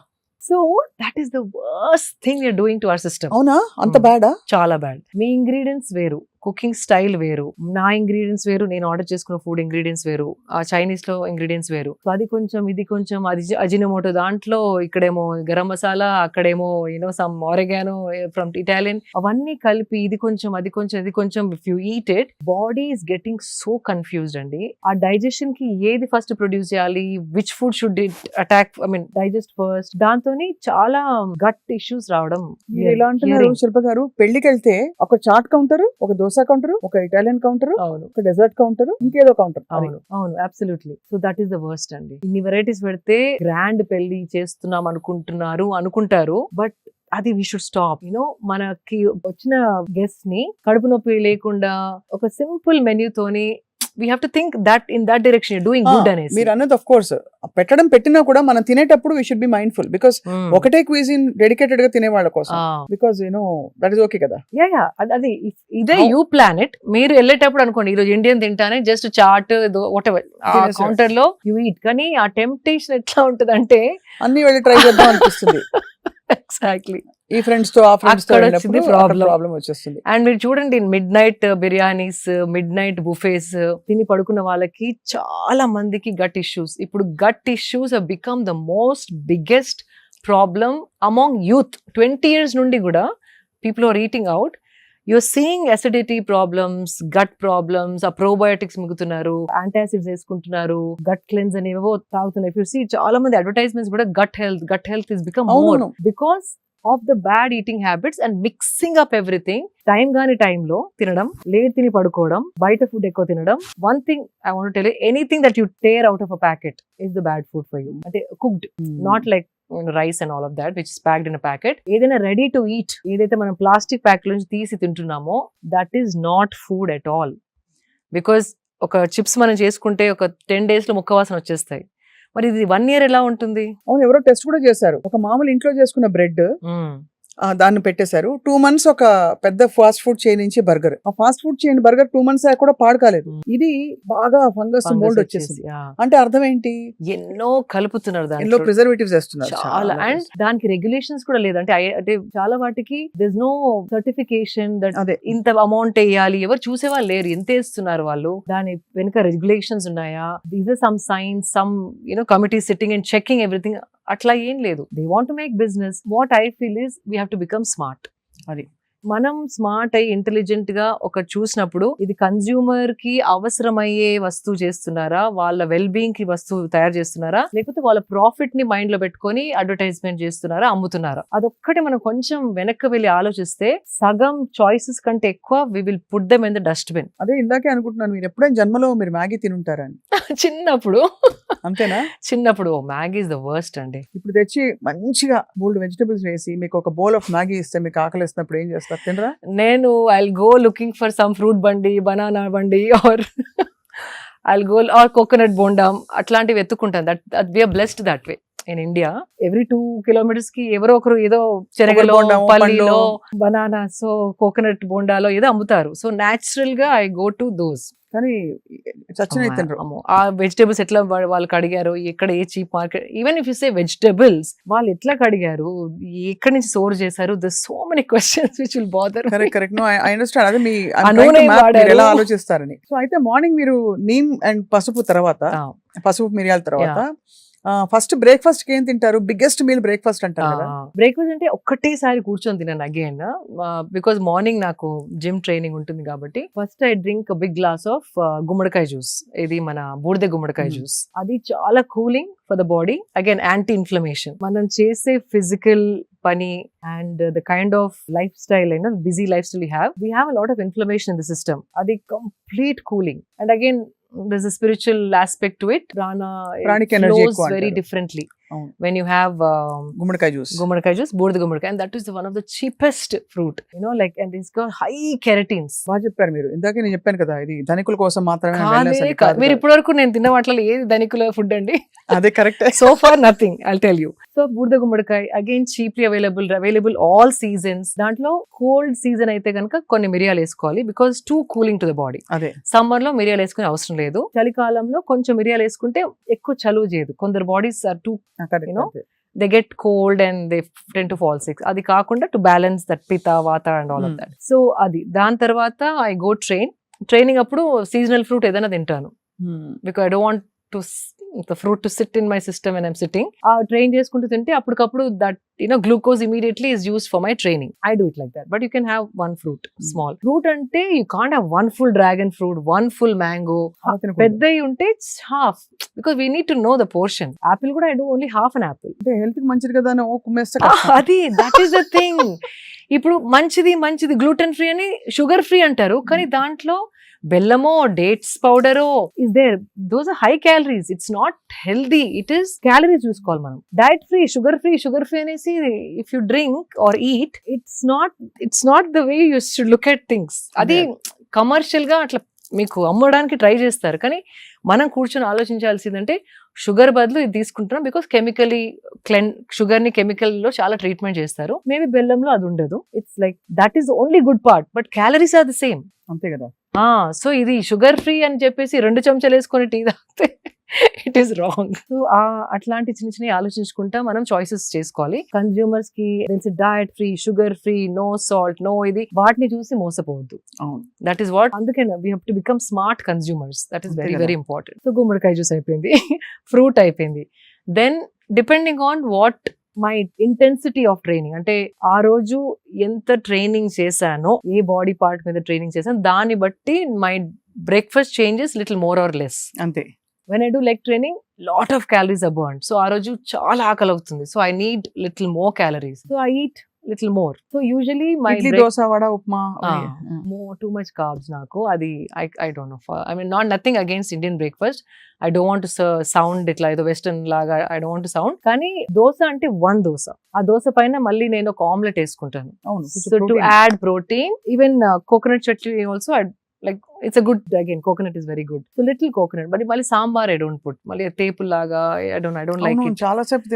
So that is the worst thing we are doing to our system. అవునా, అంత బ్యాడా? చాలా బ్యాడ్. మీ ఇంగ్రీడియంట్స్ వేరు, కుకింగ్ స్టైల్ వేరు, నా ఇంగ్రీడియంట్స్ వేరు, నేను ఆర్డర్ చేసుకున్న ఫుడ్ ఇంగ్రీడియంట్స్ వేరు, ఆ చైనీస్ లో ఇంగ్రీడియంట్స్ వేరు. సో అది కొంచెం ఇది కొంచెం, అది అజినోమోటో దాంట్లో, ఇక్కడేమో గరం మసాలా, అక్కడేమో యూనో సమ్ ఆరెగానో ఫ్రమ్ ఇటాలియన్, అవన్నీ కలిపి ఇది కొంచెం అది కొంచెం ఇది కొంచెం. If you eat it, body is getting so confused అండి. ఆ డైజెషన్ కి ఏది ఫస్ట్ ప్రొడ్యూస్ చేయాలి, which food should it attack, I mean digest first, దాంతో చాలా గట్ ఇష్యూస్ రావడం. మీరు ఎలా అంటున్నారు శిల్ప గారు? పెళ్లికి వెళ్తే ఒక చాట్ కౌంటర్, ఒక దోశ కౌంటర్, ఒక ఇటాలియన్ కౌంటర్, అవును, ఒక డెజర్ట్ కౌంటర్, ఇంకేదో కౌంటర్. అవును అవును, absolutely. So that is the worst అండి. ఇన్ని వెరైటీస్ పెడితే గ్రాండ్ పెళ్లి చేస్తున్నాం అనుకుంటారు, బట్ అది వీ షుడ్ స్టాప్. యూనో మనకి వచ్చిన గెస్ట్ ని కడుపు నొప్పి లేకుండా ఒక సింపుల్ మెన్యూ తోని we have to think that in that direction you're doing good అనేసి. మీరు అన్నది ఆఫ్ కోర్స్ పెట్టినా కూడా మనం తినేటప్పుడు we should be mindful because ఒకటే క్విజిన్ డెడికేటెడ్ గా తినే వాళ్ళ కోసం, because you know that is okay కదా. యా అది ఇదే యూ ప్లాన్ ఇట్. మీరు వెళ్ళేటప్పుడు అనుకోండి ఈరోజు ఇండియన్ తింటానే, just chaat whatever counter లో యూ ఈట్. కానీ ఆ టెంప్టేషన్ ఎట్లా ఉంటది అంటే అన్ని వెళ్ళి ట్రై చేద్దాం అనిపిస్తుంది. ఎగ్జాక్ట్లీ. ఈ ఫ్రెండ్స్ తో ఆ ఫ్రెండ్స్ తో వచ్చింది ప్రాబ్లం వచ్చేస్తుంది. అండ్ మీరు చూడండి, midnight biryanis, midnight buffets తిని పడుకున్న వాళ్ళకి చాలా మందికి గట్ ఇష్యూస్. ఇప్పుడు gut issues have become the most biggest problem among youth. 20 years నుండి కూడా people are eating out. You're seeing acidity problems, gut problems. ఆ ప్రోబయోటిక్స్ మిగుతున్నారు, యాంటాసిడ్స్ వేసుకుంటున్నారు, గట్ క్లెన్స్ అనేవో తాగుతున్నారు. ఇప్పుడు సీ చాలా మంది అడ్వర్టైజ్మెంట్స్ కూడా gut health is become more because of the bad eating habits and mixing up everything. Time గాని టైంలో తినడం, లేట్ తిని పడుకోవడం, బయట ఫుడ్ ఎక్కువ తినడం. One thing I want tell you, anything that you tear out of a packet is the bad food for you. అంటే cooked, not like rice and all of that which is packed in a packet. ఏదైనా ready to eat, ఏదైతే మనం plastic pack నుంచి తీసి తింటున్నామో that is not food at all. Because ఒక chips మనం చేసుకుంటే ఒక 10 days లో ముక్క వాసన వచ్చేస్తాయి. మరి ఇది 1 year ఎలా ఉంటుంది? అవును, ఎవరో టెస్ట్ కూడా చేశారు. ఒక మామూలు ఇంట్లో చేసుకున్న బ్రెడ్ దాన్ని పెట్టేశారు. 2 months ఒక పెద్ద ఫాస్ట్ ఫుడ్ చైన్ నుంచి బర్గర్. ఆ fast food chain burger 2 months కూడా పాడు కాలేదు. ఇది బాగా ఫంగస్ మోల్డ్ వచ్చేసింది. అంటే అర్థం ఏంటి? ఎన్నో కలుపుతున్నారు, ఎన్నో ప్రిజర్వేటివ్స్ వేస్తున్నారు చాలా. అండ్ దానికి రెగ్యులేషన్స్ కూడా లేదు. అంటే చాలా వాటికి దేర్ నో సర్టిఫికేషన్ దట్ ఇంత అమౌంట్ వేయాలి. ఎవరు చూసేవాళ్ళు లేరు, ఎంత వేస్తున్నారు వాళ్ళు. దాని వెనుక రెగ్యులేషన్స్ ఉన్నాయా? These are some science, some you know committee sitting and checking everything. అట్లా ఏం లేదు. They want to make business. What I feel is we have to become smart. అది మనం స్మార్ట్ అయ్యి ఇంటెలిజెంట్ గా ఒక చూసినప్పుడు ఇది కన్స్యూమర్ కి అవసరమయ్యే వస్తువు చేస్తున్నారా, వాళ్ళ వెల్ బీయింగ్ కి వస్తువు తయారు చేస్తున్నారా, లేకపోతే వాళ్ళ ప్రాఫిట్ ని మైండ్ లో పెట్టుకొని అడ్వర్టైజ్మెంట్ చేస్తున్నారా, అమ్ముతున్నారా? అదొక్కటి మనం కొంచెం వెనక్కి వెళ్ళి ఆలోచిస్తే సగం చాయిసెస్ కంటే ఎక్కువ we will put them in the dustbin. అదే ఇందాకే అనుకుంటున్నాను, మీరు ఎప్పుడైనా జన్మలో మీరు మ్యాగీ తినుంటారని. చిన్నప్పుడు అంతేనా? చిన్నప్పుడు మ్యాగీ ఇస్ ద వర్స్ట్ అండి. ఇప్పుడు తెచ్చి మంచిగా బోల్డ్ వెజిటబుల్స్ వేసి మీకు ఒక బౌల్ ఆఫ్ మ్యాగీ ఇస్తే మీకు ఆకలి వేసినప్పుడు ఏం చేస్తారు? తినరా? నేను I'll go looking for some fruit bandi, banana bandi, or I'll go or coconut bondam, అట్లాంటివి ఎత్తుకుంటాను. That we are blessed that way. In India every 2 kilometers కి ఎవరో ఒకరు ఏదో చెరగలో, పల్లిలో, బనానాస్, కోకోనట్ బోండాలో ఏదో అమ్ముతారు. సో న్యాచురల్ గా ఐ గో టు దోస్. కానీ ఆ వెజిటేబుల్స్ ఎట్లా వాళ్ళు కడిగారు, ఎక్కడ ఏ cheap market, even if you say vegetables వాళ్ళు ఎట్లా కడిగారు, ఎక్కడి నుంచి స్టోర్ చేశారు, the so many questions which will bother. Correct no I understand. అది మీ ఎలా ఆలోచిస్తారని. సో అయితే మార్నింగ్ మీరు నీమ్ అండ్ పసుపు తర్వాత, పసుపు మిరియాల తర్వాత ఫస్ట్ బ్రేక్ఫాస్ట్ కి ఏం తింటారు? బిగ్గెస్ట్ మీల్ బ్రేక్ఫాస్ట్ అంటారు కదా. బ్రేక్ఫాస్ట్ అంటే ఒక్కటేసారి కూర్చొని తిన్నాను అగైన్, బికాజ్ మార్నింగ్ నాకు జిమ్ ట్రైనింగ్ ఉంటుంది కాబట్టి. First I drink big glass of గుమ్మడికాయ జ్యూస్. ఇది మన బూడిద గుమ్మడికాయ జ్యూస్. అది చాలా cooling for the body, again anti inflammation. మనం చేసే ఫిజికల్ పని and the kind of lifestyle and busy lifestyle we have a lot of inflammation in the system. అది complete cooling. And again, there's a spiritual aspect to it. Pranic It energy flows ఎక్కువ very అంటారు. differently అవును. when you have గుమ్మడికాయ juice. గుమ్మడికాయ juice, బూడిద గుమ్మడికాయ, and that is one of the cheapest fruit, like, and it's got high keratins. బాగా చెప్పారు మీరు. ఇందాకే నేను చెప్పాను కదా, ఇది ధనికుల కోసం మాత్రమే కాదే wellness అని కాదు. కాదు మీరు కదా. ఇప్పటి వరకు నేను తిన్న వాటిలో ఏది ధనికుల ఫుడ్ అండి? అదే correct. So far nothing, I'll tell you. So బూడిద గుమ్మడికాయ again cheaply available all seasons. దాంట్లో కోల్డ్ సీజన్ అయితే కనుక కొన్ని మిరియాలు వేసుకోవాలి, because two cooling to the body. అదే సమ్మర్ లో మిరియాలు వేసుకునే అవసరం లేదు. చలికాలంలో కొంచెం మిరియాలు వేసుకుంటే ఎక్కువ చలువ చేయదు. కొందరు bodies are too, you know, they get cold and they tend to fall sick. అది కాకుండా to balance that pitta, vata and all of that. So అది దాని తర్వాత I go training అప్పుడు సీజనల్ ఫ్రూట్ ఏదైనా తింటాను, because I don't want the fruit to sit in my system when I'm sitting. Train చేసుకుంటూ తింటే అప్పటికప్పుడు that glucose immediately is used for my training. I do it like that. But you can have one fruit, small fruit. అంటే you can't have one full dragon fruit, one full mango. పెద్దవి ఉంటే half, because we need to know the portion. Apple కూడా I do only half an apple. అంటే health కి మంచిది కదా అని ఓ కుమ్మేస్తే అది that is the thing. ఇప్పుడు మంచిది గ్లూటెన్ ఫ్రీ అని షుగర్ ఫ్రీ అంటారు, కానీ దాంట్లో బెల్లమో డేట్స్ పౌడరో is there. Those are high calories. It's not healthy. It is calories చూసుకోవాలి మనం. డైట్ ఫ్రీ, షుగర్ ఫ్రీ అనేసి if you drink or eat, it's not the way you should look at things. అది commercial గా అట్లా మీకు అమ్మడానికి try చేస్తారు, కానీ మనం కూర్చొని ఆలోచించాల్సిందంటే షుగర్ బదులు ఇది తీసుకుంటున్నాం, బికాస్ షుగర్ ని కెమికల్ లో చాలా ట్రీట్మెంట్ చేస్తారు. మేబీ బెల్లంలో అది ఉండదు. It's like that is only good part, but calories are the same. అంతే కదా. సో ఇది షుగర్ ఫ్రీ అని చెప్పేసి 2 చెంచాలు వేసుకొని టీ తాగితే ఇట్ ఈస్ రాంగ్. సో అట్లాంటి చిన్న ఆలోచించుకుంటా మనం చాయిసెస్ చేసుకోవాలి. కన్స్యూమర్స్ కి తెలిసి diet free, sugar free, no salt, no ఇది, వాటిని చూసి మోసపోవద్దు. దట్ ఈస్ వాట్, అందుకే we have to become smart consumers. That is very very important. So గుమ్మడికాయ జ్యూస్ అయిపోయింది, ఫ్రూట్ అయిపోయింది. Then depending on what my intensity of training, అంటే ఆ రోజు ఎంత ట్రైనింగ్ చేశానో, ఏ బాడీ పార్ట్ మీద ట్రైనింగ్ చేశాను, దాన్ని బట్టి my breakfast changes little more or less. అంతే. When I do leg training, lot of calories are burned. So ఆ రోజు చాలా ఆకలి అవుతుంది. So I need little more calories. So I eat little more. So usually my idli, dosa, vada, upma, too much carbs నాకు. అది I don't know. I mean, nothing against Indian breakfast. I don't want to sound it like the western laga. I don't want to sound. కానీ దోశ అంటే one dosa. ఆ దోశ పైన మళ్ళీ నేను ఒక omelette వేసుకుంటాను. So to add protein, even coconut chutney also like it's a good, again, coconut is very good. So little coconut, but mali sambar I don't put. Mali tepul laga I don't like it. చాలా సేపు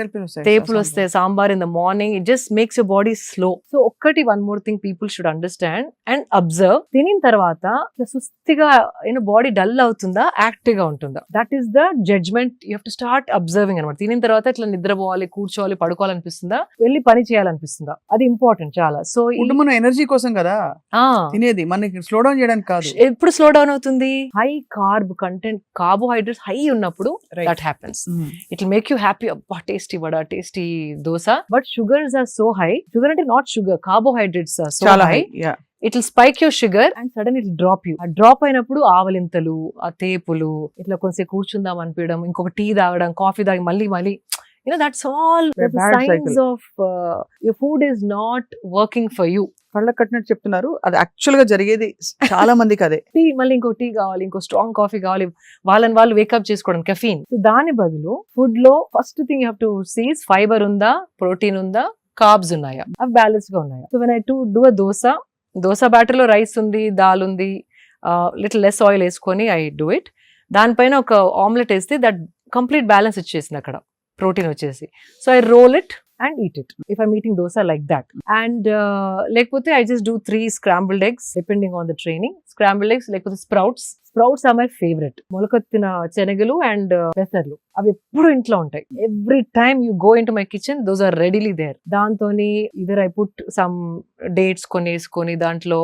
tepul వస్తే sambar in the morning, it just makes your body slow. So ఒక్కటి one more thing people should understand and observe. తినిన తర్వాత సుస్తిగా body dull అవుతుందా, active గా ఉంటుందా, that is the judgment you have to start observing అన్నమాట. తినిన తర్వాత ఇట్లా నిద్రపోవాలి, కూర్చోవాలి, పడుకోవాలనిపిస్తుందా, వెళ్ళి పని చేయాలనిపిస్తుందా, అది ఇంపార్టెంట్ చాలా. సో మన ఎనర్జీ కోసం కదా తినేది, మనకి స్లో డౌన్ చేయడానికి కాదు. ఎప్పుడు స్లో డౌన్ అవుతుంది? High carb content, carbohydrates high ఉన్నప్పుడు that happens. It will make you happy. అబ్బా tasty vada, tasty dosa. But sugars are so high. Sugar అంటే not sugar, carbohydrates are so high. It will spike your sugar and sudden it drop you. ఆ drop అయినప్పుడు ఆవలింతలు, ఆ తేపులు, ఇట్లా కొంచెం కూర్చుందాం అనిపించడం, ఇంకొక టీ తాగడం, కాఫీ తాగి మళ్ళీ that's all the signs of your food is not working for you. కళ్ళ కట్టినట్టు చెప్తున్నారు, అది యాక్చువల్ గా జరిగేది చాలా మందికి అదే. టీ మళ్ళీ ఇంకో టీ కావాలి, ఇంకో స్ట్రాంగ్ కాఫీ కావాలి, వాళ్ళు వేకప్ చేసుకోవడం, కెఫీన్. దాని బదులు ఫుడ్ లో first thing you have to see fiber ఉందా, ప్రోటీన్ ఉందా, కార్బ్స్ ఉన్నాయా, అవి బ్యాలెన్స్ గా ఉన్నాయా. So when I do a dosa batter లో రైస్ ఉంది, దాల్ ఉంది, లిటిల్ లెస్ ఆయిల్ వేసుకొని ఐ డూ ఇట్. దానిపైన ఒక ఆమ్లెట్ వేస్తే దట్ కంప్లీట్ బ్యాలెన్స్ వచ్చేసింది అక్కడ, ప్రోటీన్ వచ్చేసి. So I roll it and eat it if I'm eating dosa like that. And lekapothe I just do 3 scrambled eggs depending on the training. Scrambled eggs, lekapothe sprouts are my favorite. Molakattina chenagalu and pesarlu avi eppudu intlo untai. Every time you go into my kitchen, those are readily there. Dantoni either I put some dates koni dantlo.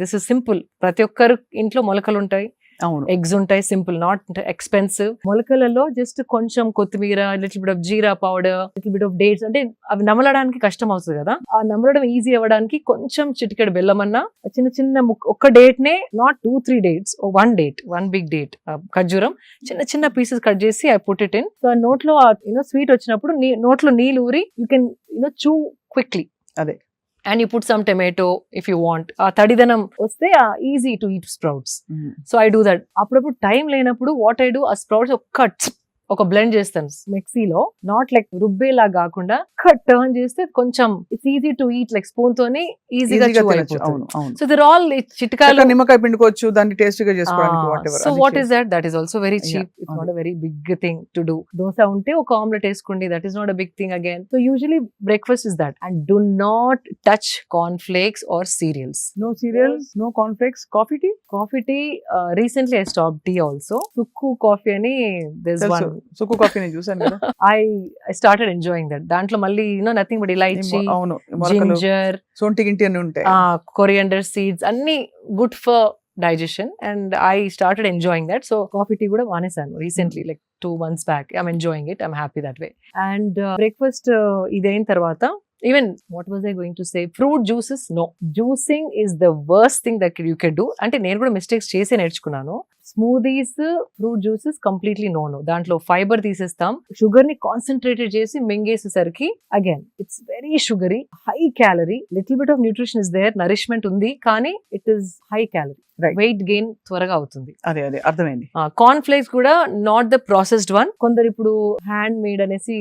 This is simple. Prati okkaru intlo molakalu untai. అవును. Eggs ఉంటాయి, simple, not expensive. మొలకలలో just కొంచెం కొత్తిమీర, little bit of jeera powder, little bit of dates, అంటే అవి నమలడానికి కష్టం అవుతుంది కదా, ఆ నమలడం ఈజీ అవ్వడానికి కొంచెం చిటికెడు బెల్లం అన్న, చిన్న చిన్న ఒక్క డేట్ నే, not 2-3 dates, one big date ఖర్జూరం చిన్న చిన్న పీసెస్ కట్ చేసి I put it in. So నోట్లో స్వీట్ వచ్చినప్పుడు నోట్లో నీళ్ళు ఊరి యూ కెన్ చూ క్విక్లీ. అదే. And you put some tomato if you want. తడిదనం వస్తే easy to eat sprouts. So I do that. అప్పుడప్పుడు టైం లేనప్పుడు వాట్ ఐ డూ, ఆ స్ప్రౌట్స్ ఒక బ్లెండ్ చేస్తాను మిక్సీలో, నాట్ లైక్ రుబ్బేలా కాకుండా టర్న్ చేస్తే కొంచెం it's easy to eat, like spoon తోని ఈజీగా అయిపోతుంది. సో దర్ ఆల్ చిట్కాలు. నిమ్మకాయ పిండుకోవచ్చు దాన్ని టేస్టీగా చేసుకోవడానికి, whatever. So what is that is also very cheap. It's not a very big thing to do. Dosa ఉంటే ఒక ఆమ్లెట్ వేసుకోండి, that is not a big thing again. So usually breakfast is that. And do not touch corn flakes or cereals. No cereals, no cornflakes. Coffee tea? Recently I stopped tea also. Sukku coffee ani, there's one. Sukku coffee నేను చూసాను కదా. I started enjoying that. దాంట్లో మళ్ళీ nothing but elaichi, అవును, ginger, సొంటి గింటి అన్ని ఉంటాయి, coriander seeds, అన్ని good for digestion, and I started enjoying that. So coffee tea kuda manesanu recently, like 2 months back. I'm enjoying it. I'm happy that way. And breakfast idain tarvata, even what was I going to say, fruit juices, no, juicing is the worst thing that you can do. Ante nenu kuda mistakes chese nerchukunnanu. Smoothies, fruit juices completely no. దాంట్లో fiber తీసేస్తాం, sugar ని concentrated చేసి మింగేసేసరికి again it's very sugary, high calorie. Little bit of nutrition is there, nourishment ఉంది, కానీ it is high calorie. Weight gain త్వరగా అవుతుంది. అదే అర్థమైంది. కార్న్ ఫ్లేక్స్ కూడా నాట్ ద ప్రాసెస్డ్ వన్. కొందరు ఇప్పుడు హ్యాండ్ మేడ్ అనేసి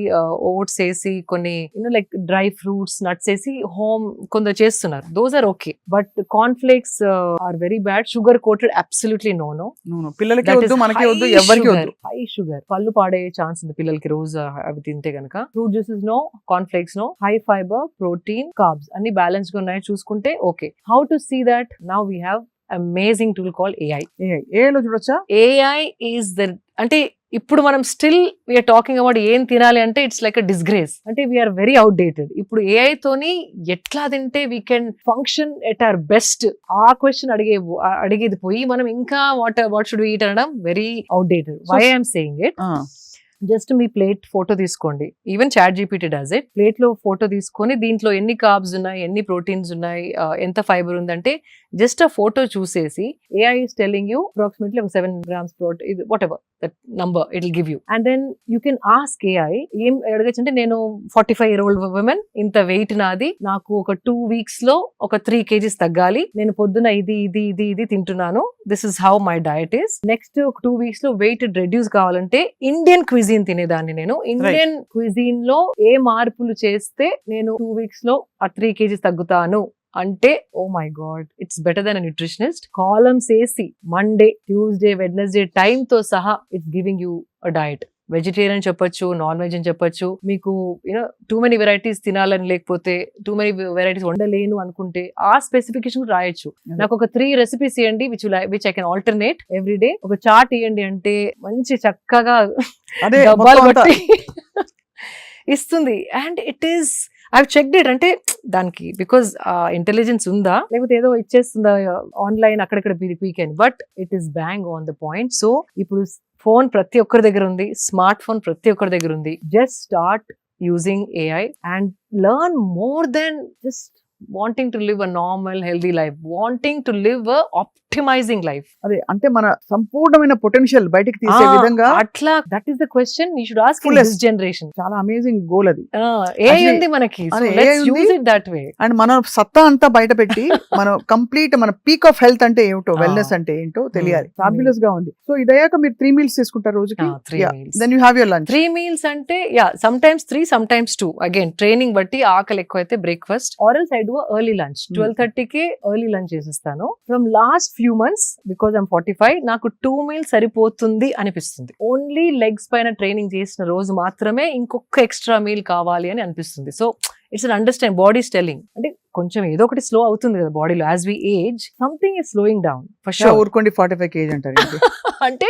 ఓట్స్ వేసి కొన్ని లైక్ డ్రై ఫ్రూట్స్, నట్స్ వేసి హోమ్ కొందరు చేస్తున్నారు. Those are okay, but corn flakes are very bad. Sugar coated, absolutely no. పిల్లలకి వద్దు, మనకి వద్దు, ఎవరికి వద్దు. హై షుగర్, పళ్ళు పాడే ఛాన్స్ ఉంది పిల్లలకి రోజు అవి తింటే గనక. Fruit juices no, corn flakes no. High fiber, protein, carbs అన్ని బ్యాలెన్స్ గా ఉన్నాయి చూసుకుంటే okay. How to see that? Now we have amazing tool called AI. AI లో చూడొచ్చా? AI is the, అంటే ఇప్పుడు మనం స్టిల్ వీఆర్ టాకింగ్ అబౌట్ ఏం తినాలి అంటే ఇట్స్ లైక్ అ డిస్గ్రేస్. అంటే వీఆర్ వెరీ అవుట్డేటెడ్. ఇప్పుడు AI తోని ఎట్లా తింటే we can function at our best, ఆ క్వశ్చన్ అడిగేది పోయి మనం ఇంకా వాట్ షుడ్ వి ఈట్ అనడం very outdated. Why I'm saying it, just మీ ప్లేట్ ఫోటో తీసుకోండి. Even ChatGPT does it. Plate లో ఫోటో తీసుకొని దీంట్లో ఎన్ని కార్బ్స్ ఉన్నాయి, ఎన్ని ప్రోటీన్స్ ఉన్నాయి, ఎంత ఫైబర్ ఉందంటే జస్ట్ ఆ ఫోటో చూసేసి AI is telling you approximately 7 grams protein, whatever that number it will give you. And then you can ask AI, ఏం అడగచ్చు అంటే, నేను 45-year-old woman, ఇంత వెయిట్ నాది, నాకు ఒక 2 weeks లో ఒక 3 kgs తగ్గాలి, నేను పొద్దున ఇది తింటున్నాను, this is how my diet is. Next 2 weeks లో వెయిట్ రెడ్యూస్ కావాలంటే ఇండియన్ క్విజీన్ తినేదాన్ని నేను. ఇండియన్ క్విజీన్ లో ఏ మార్పులు చేస్తే నేను 2 weeks లో ఆ 3 kgs తగ్గుతాను అంటే, oh my god, it's better then a nutritionist. Columns వేసి మండే, ట్యూస్డే, వెడ్నెస్డే టైమ్ తో సహా it's giving you a diet. Vegetarian చెప్పొచ్చు, నాన్ వెజ్ అని చెప్పొచ్చు. మీకు టూ మెనీ వెరైటీస్ తినాలని, లేకపోతే టూ మెనీ వెరైటీస్ వండలేను అనుకుంటే ఆ స్పెసిఫికేషన్ రాయొచ్చు. నాకు ఒక 3 recipes ఇవ్వండి which I can alternate every day. ఒక చార్ట్ ఇవ్వండి అంటే మంచి చక్కగా డబ్బాలు బట్టి ఇస్తుంది. And it is, I checked it. అంటే దానికి బికాస్ ఇంటెలిజెన్స్ ఉందా, లేకపోతే ఏదో ఇచ్చేస్తుందా ఆన్లైన్ అక్కడక్కడ పీకెన్, but it is bang on the point. So ఇప్పుడు ఫోన్ ప్రతి ఒక్కరి దగ్గర ఉంది, స్మార్ట్ ఫోన్ ప్రతి ఒక్కరి దగ్గర ఉంది. Just start using AI and learn more than just wanting to live a normal healthy life, wanting to live a optimizing life. అదే, అంటే మన సంపూర్ణమైన పొటెన్షియల్ బయటికి తీసే విధంగా అట్లా, that is the question you should ask in this generation. చాలా amazing goal అది. AI ఉంది మనకి, so let's use it that way. And మన సత్తా అంతా బయట పెట్టి మనం కంప్లీట్ మన పీక్ ఆఫ్ హెల్త్ అంటే ఏమిటో, వెల్నెస్ అంటే ఏంటో తెలియాలి. ఫ్యాబ్యులస్ గా ఉంది. సో ఇదయ్యాక మీరు 3 meals తీసుకుంటారు రోజుకి. 3 meals. Then you have your lunch. 3 meals అంటే sometimes 3, sometimes 2. Again training బట్టి ఆకలి ఎక్కువ అయితే breakfast, or else I do early lunch. 12:30కి ఎర్లీ లంచ్ చేసేస్తాను. From last few months, because I'm 45, నాకు 2 meals సరిపోతుంది అనిపిస్తుంది. ఓన్లీ లెగ్స్ పైన ట్రైనింగ్ చేసిన రోజు మాత్రమే ఇంకొక ఎక్స్ట్రా మీల్ కావాలి అని అనిపిస్తుంది. So it's an understand, body telling. అంటే కొంచెం ఏదో ఒకటి స్లో అవుతుంది కదా బాడీలో. As we age, something is slowing down for sure. ఊరుకోండి, 45 kg అంటారు. అంటే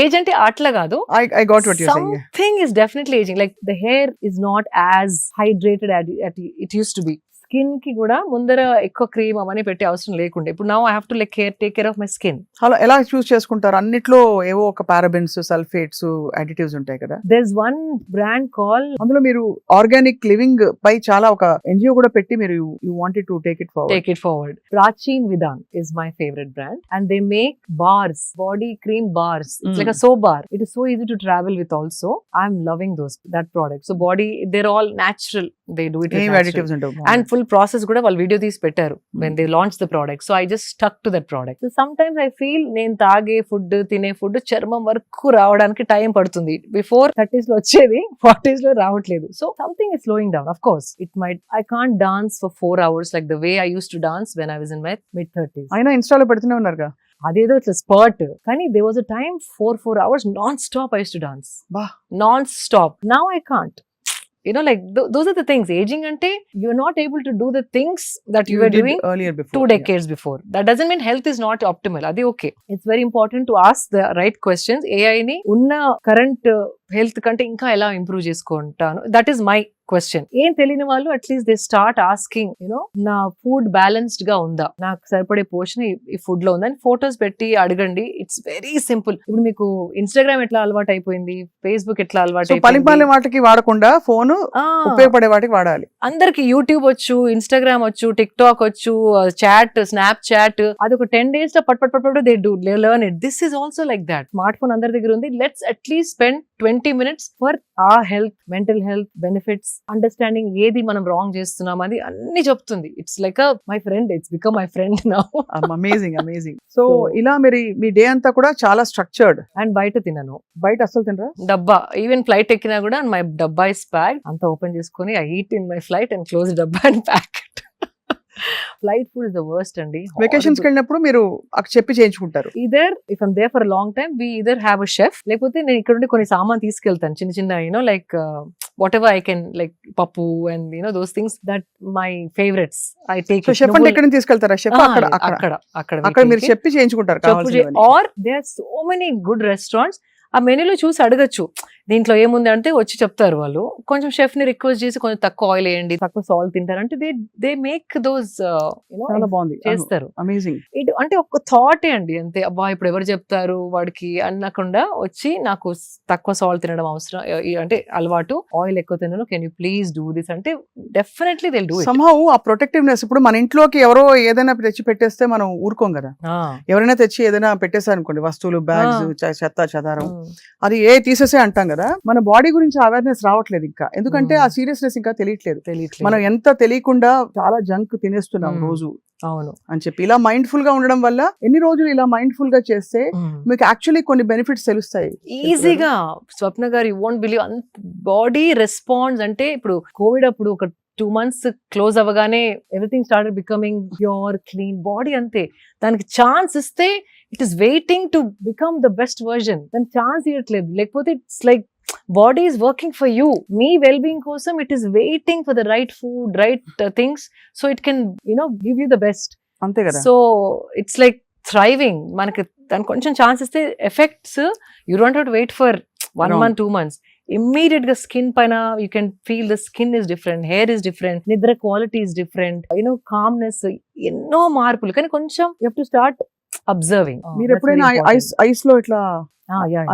ఏజ్ అంటే అట్లా కాదు. I got what you're saying. Something is definitely aging. Like the hair is not as hydrated as it used to be. Skin కి కూడా ముందర ఎక్కువ క్రీమ్ అవన్నీ పెట్టే అవసరం లేకుండా ఇప్పుడు now I have to like take care of my skin. అలా ఎలా చూస్ చేసుకుంటారు? అన్నిట్లో ఏవో ఒక పారాబెన్స్, సల్ఫేట్స్, అడిటివ్స్ ఉంటాయి కదా. There is one brand call, అందులో మీరు ఆర్గానిక్ లివింగ్ పై చాలా ఒక ఎన్జిఓ కూడా పెట్టి మీరు you wanted to take it forward. Prachin Vidan is my favorite brand and they make bars, body cream bars. It's like a soap bar. It is so easy to travel with also. I'm loving that product. So body, they're all natural. They do it with ఏం natural. Additives ఉంటాయి And full process కూడా వాళ్ళు video తీసి పెట్టారు when they launched the product. So I just stuck to that product. So sometimes I feel నేను తాగే food, తినే food చర్మం వరకు రావడానికి టైం పడుతుంది. బిఫోర్ 30s లో వచ్చేది 40s లో రావట్లేదు. So something is slowing down. Of course, I can't dance for 4 hours like the way I used to dance when I was in my mid-30s. అయినా ఇన్స్టాలో పెడుతూనే ఉన్నారుగా. అదేదో ఇట్లా స్పర్ట్, కానీ there was a time 4 hours non-stop I used to dance. Bah. Non-stop. Now I can't. You know, like those are the things. Aging ante, you're not able to do the things that you were did doing earlier before. 2 decades before. That doesn't mean health is not optimal. Adi okay. It's very important to ask the right questions. AI ni unna current health kante inka ela improve చేసుకుంటాను. That is my question. ఏం తెలియని వాళ్ళు at least they start asking, you know, నా food balanced గా ఉందా, నాకు సరిపడే పోషన్ ఈ ఫుడ్ లో ఉందని ఫోటోస్ పెట్టి అడగండి. It's very simple. ఇప్పుడు మీకు ఇన్స్టాగ్రామ్ ఎట్లా అలవాటు అయిపోయింది, ఫేస్బుక్ ఎట్లా అలవాటు అయిపోయింది, పనిపాలే వాటికి వాడకుండా ఫోన్ ఉపయోగపడే వాటికి వాడాలి. అందరికి యూట్యూబ్ వచ్చు, ఇన్స్టాగ్రామ్ వచ్చు, టిక్ టాక్ వచ్చు, చాట్, స్నాప్ చాట్, అది ఒక 10 days లో పట్ they do learn it. This is also like that. Smart phone అందరి దగ్గర ఉంది. Let's at least spend 20 minutes for our health, mental health benefits, understanding ఏది మనం రాంగ్ చేస్తున్నాం అది అన్ని చెప్తుంది. It's like my friend, it's become my friend now. Amazing. So ఇలా మీరు మీ డే అంతా కూడా చాలా స్ట్రక్చర్డ్. అండ్ బయట తినను, బయట అసలు తినరా? డబ్బా, ఈవెన్ ఫ్లైట్ ఎక్కినా కూడా మై డబ్బా ఇస్ ప్యాక్డ్. అంతా ఓపెన్ చేసుకుని I eat in my flight and close dabba and pack it. Flight food is the worst అండి. వెకేషన్స్ కి వెళ్ళినప్పుడు మీరు అక్కడ చెప్పి చేయించుకుంటారు. Either if I'm there for a long time we either have a chef, లేకపోతే నేను ఇక్కడ నుండి కొన్ని సామాన్ తీసుకెళ్తాను, చిన్న you know like whatever I can, like pappu and you know those things that my favorites I take. So chef అంటే ఎక్కడ తీసుకెళ్తారా? షెఫ్ అక్కడ మీరు చెప్పి చేయించుకుంటారు కావాల్సినవి. Or there are so many good restaurants, ఆ మెనూలో చూసి అడగచ్చు దీంట్లో ఏముంది అంటే వచ్చి చెప్తారు వాళ్ళు. కొంచెం షెఫ్ ని రిక్వెస్ట్ చేసి కొంచెం తక్కువ ఆయిల్ వేయండి, తక్కువ సాల్ట్ తింటారంటే దే మేక్ దోస్ చేస్తారు. అమేజింగ్. ఇట్ అంటే ఒక థాటే అండి అంతే. అబ్బా ఇప్పుడు ఎవరు చెప్తారు వాడికి అనకుండా వచ్చి నాకు తక్కువ సాల్ట్ తినడం అవసరం అంటే అలవాటు, ఆయిల్ ఎక్కువ తినను, can you please do this అంటే definitely they will do it. Somehow ఆ ప్రొటెక్టివ్నెస్. ఇప్పుడు మన ఇంట్లోకి ఎవరో ఏదైనా తెచ్చి పెట్టేస్తే మనం ఊరుకోం కదా. ఎవరైనా తెచ్చి ఏదైనా పెట్టేశారు అనుకోండి, వస్తువులు, బ్యాగ్స్, చెత్త చెదారం, అది తీసేసే అంటాం కదా. మన బాడీ గురించి అవేర్నెస్ రావట్లేదు ఇంకా, ఎందుకంటే ఆ సీరియస్నెస్ ఇంకా తెలియట్లేదు. మనం ఎంత తెలియకుండా చాలా జంక్ తినేస్తున్నాం రోజు. అవును అని చెప్పి ఇలా మైండ్ఫుల్ గా ఉండడం వల్ల ఎన్ని రోజులు ఇలా మైండ్ఫుల్ గా చేస్తే మీకు యాక్చువల్లీ కొన్ని బెనిఫిట్స్ తెలుస్తాయి ఈజీగా. Swapna garu, you won't believe, body response అంటే ఇప్పుడు కోవిడ్ అప్పుడు ఒక 2 months క్లోజ్ అవ్వగానే everything started becoming pure clean body. అంతే, దానికి ఛాన్స్ ఇస్తే it is waiting to become the best version. దానికి ఛాన్స్ ఇవ్వట్లేదు, లేకపోతే it's like body is working for you, మీ వెల్ బీయింగ్ కోసం it is waiting for the right food, right things, so it can you know give you the best. అంతే కదా. So it's like thriving. మనకి దానికి కొంచెం chance ఇస్తే effects you don't have to wait for 1 month 2 months. Immediate గా skin పైన you can feel the skin is different, hair is different, నిద్ర quality is different, you know calmness, ఎన్నో మార్పులు. కానీ కొంచెం you have to start observing. మీరు ఎప్పుడైనా ice లో ఇట్లా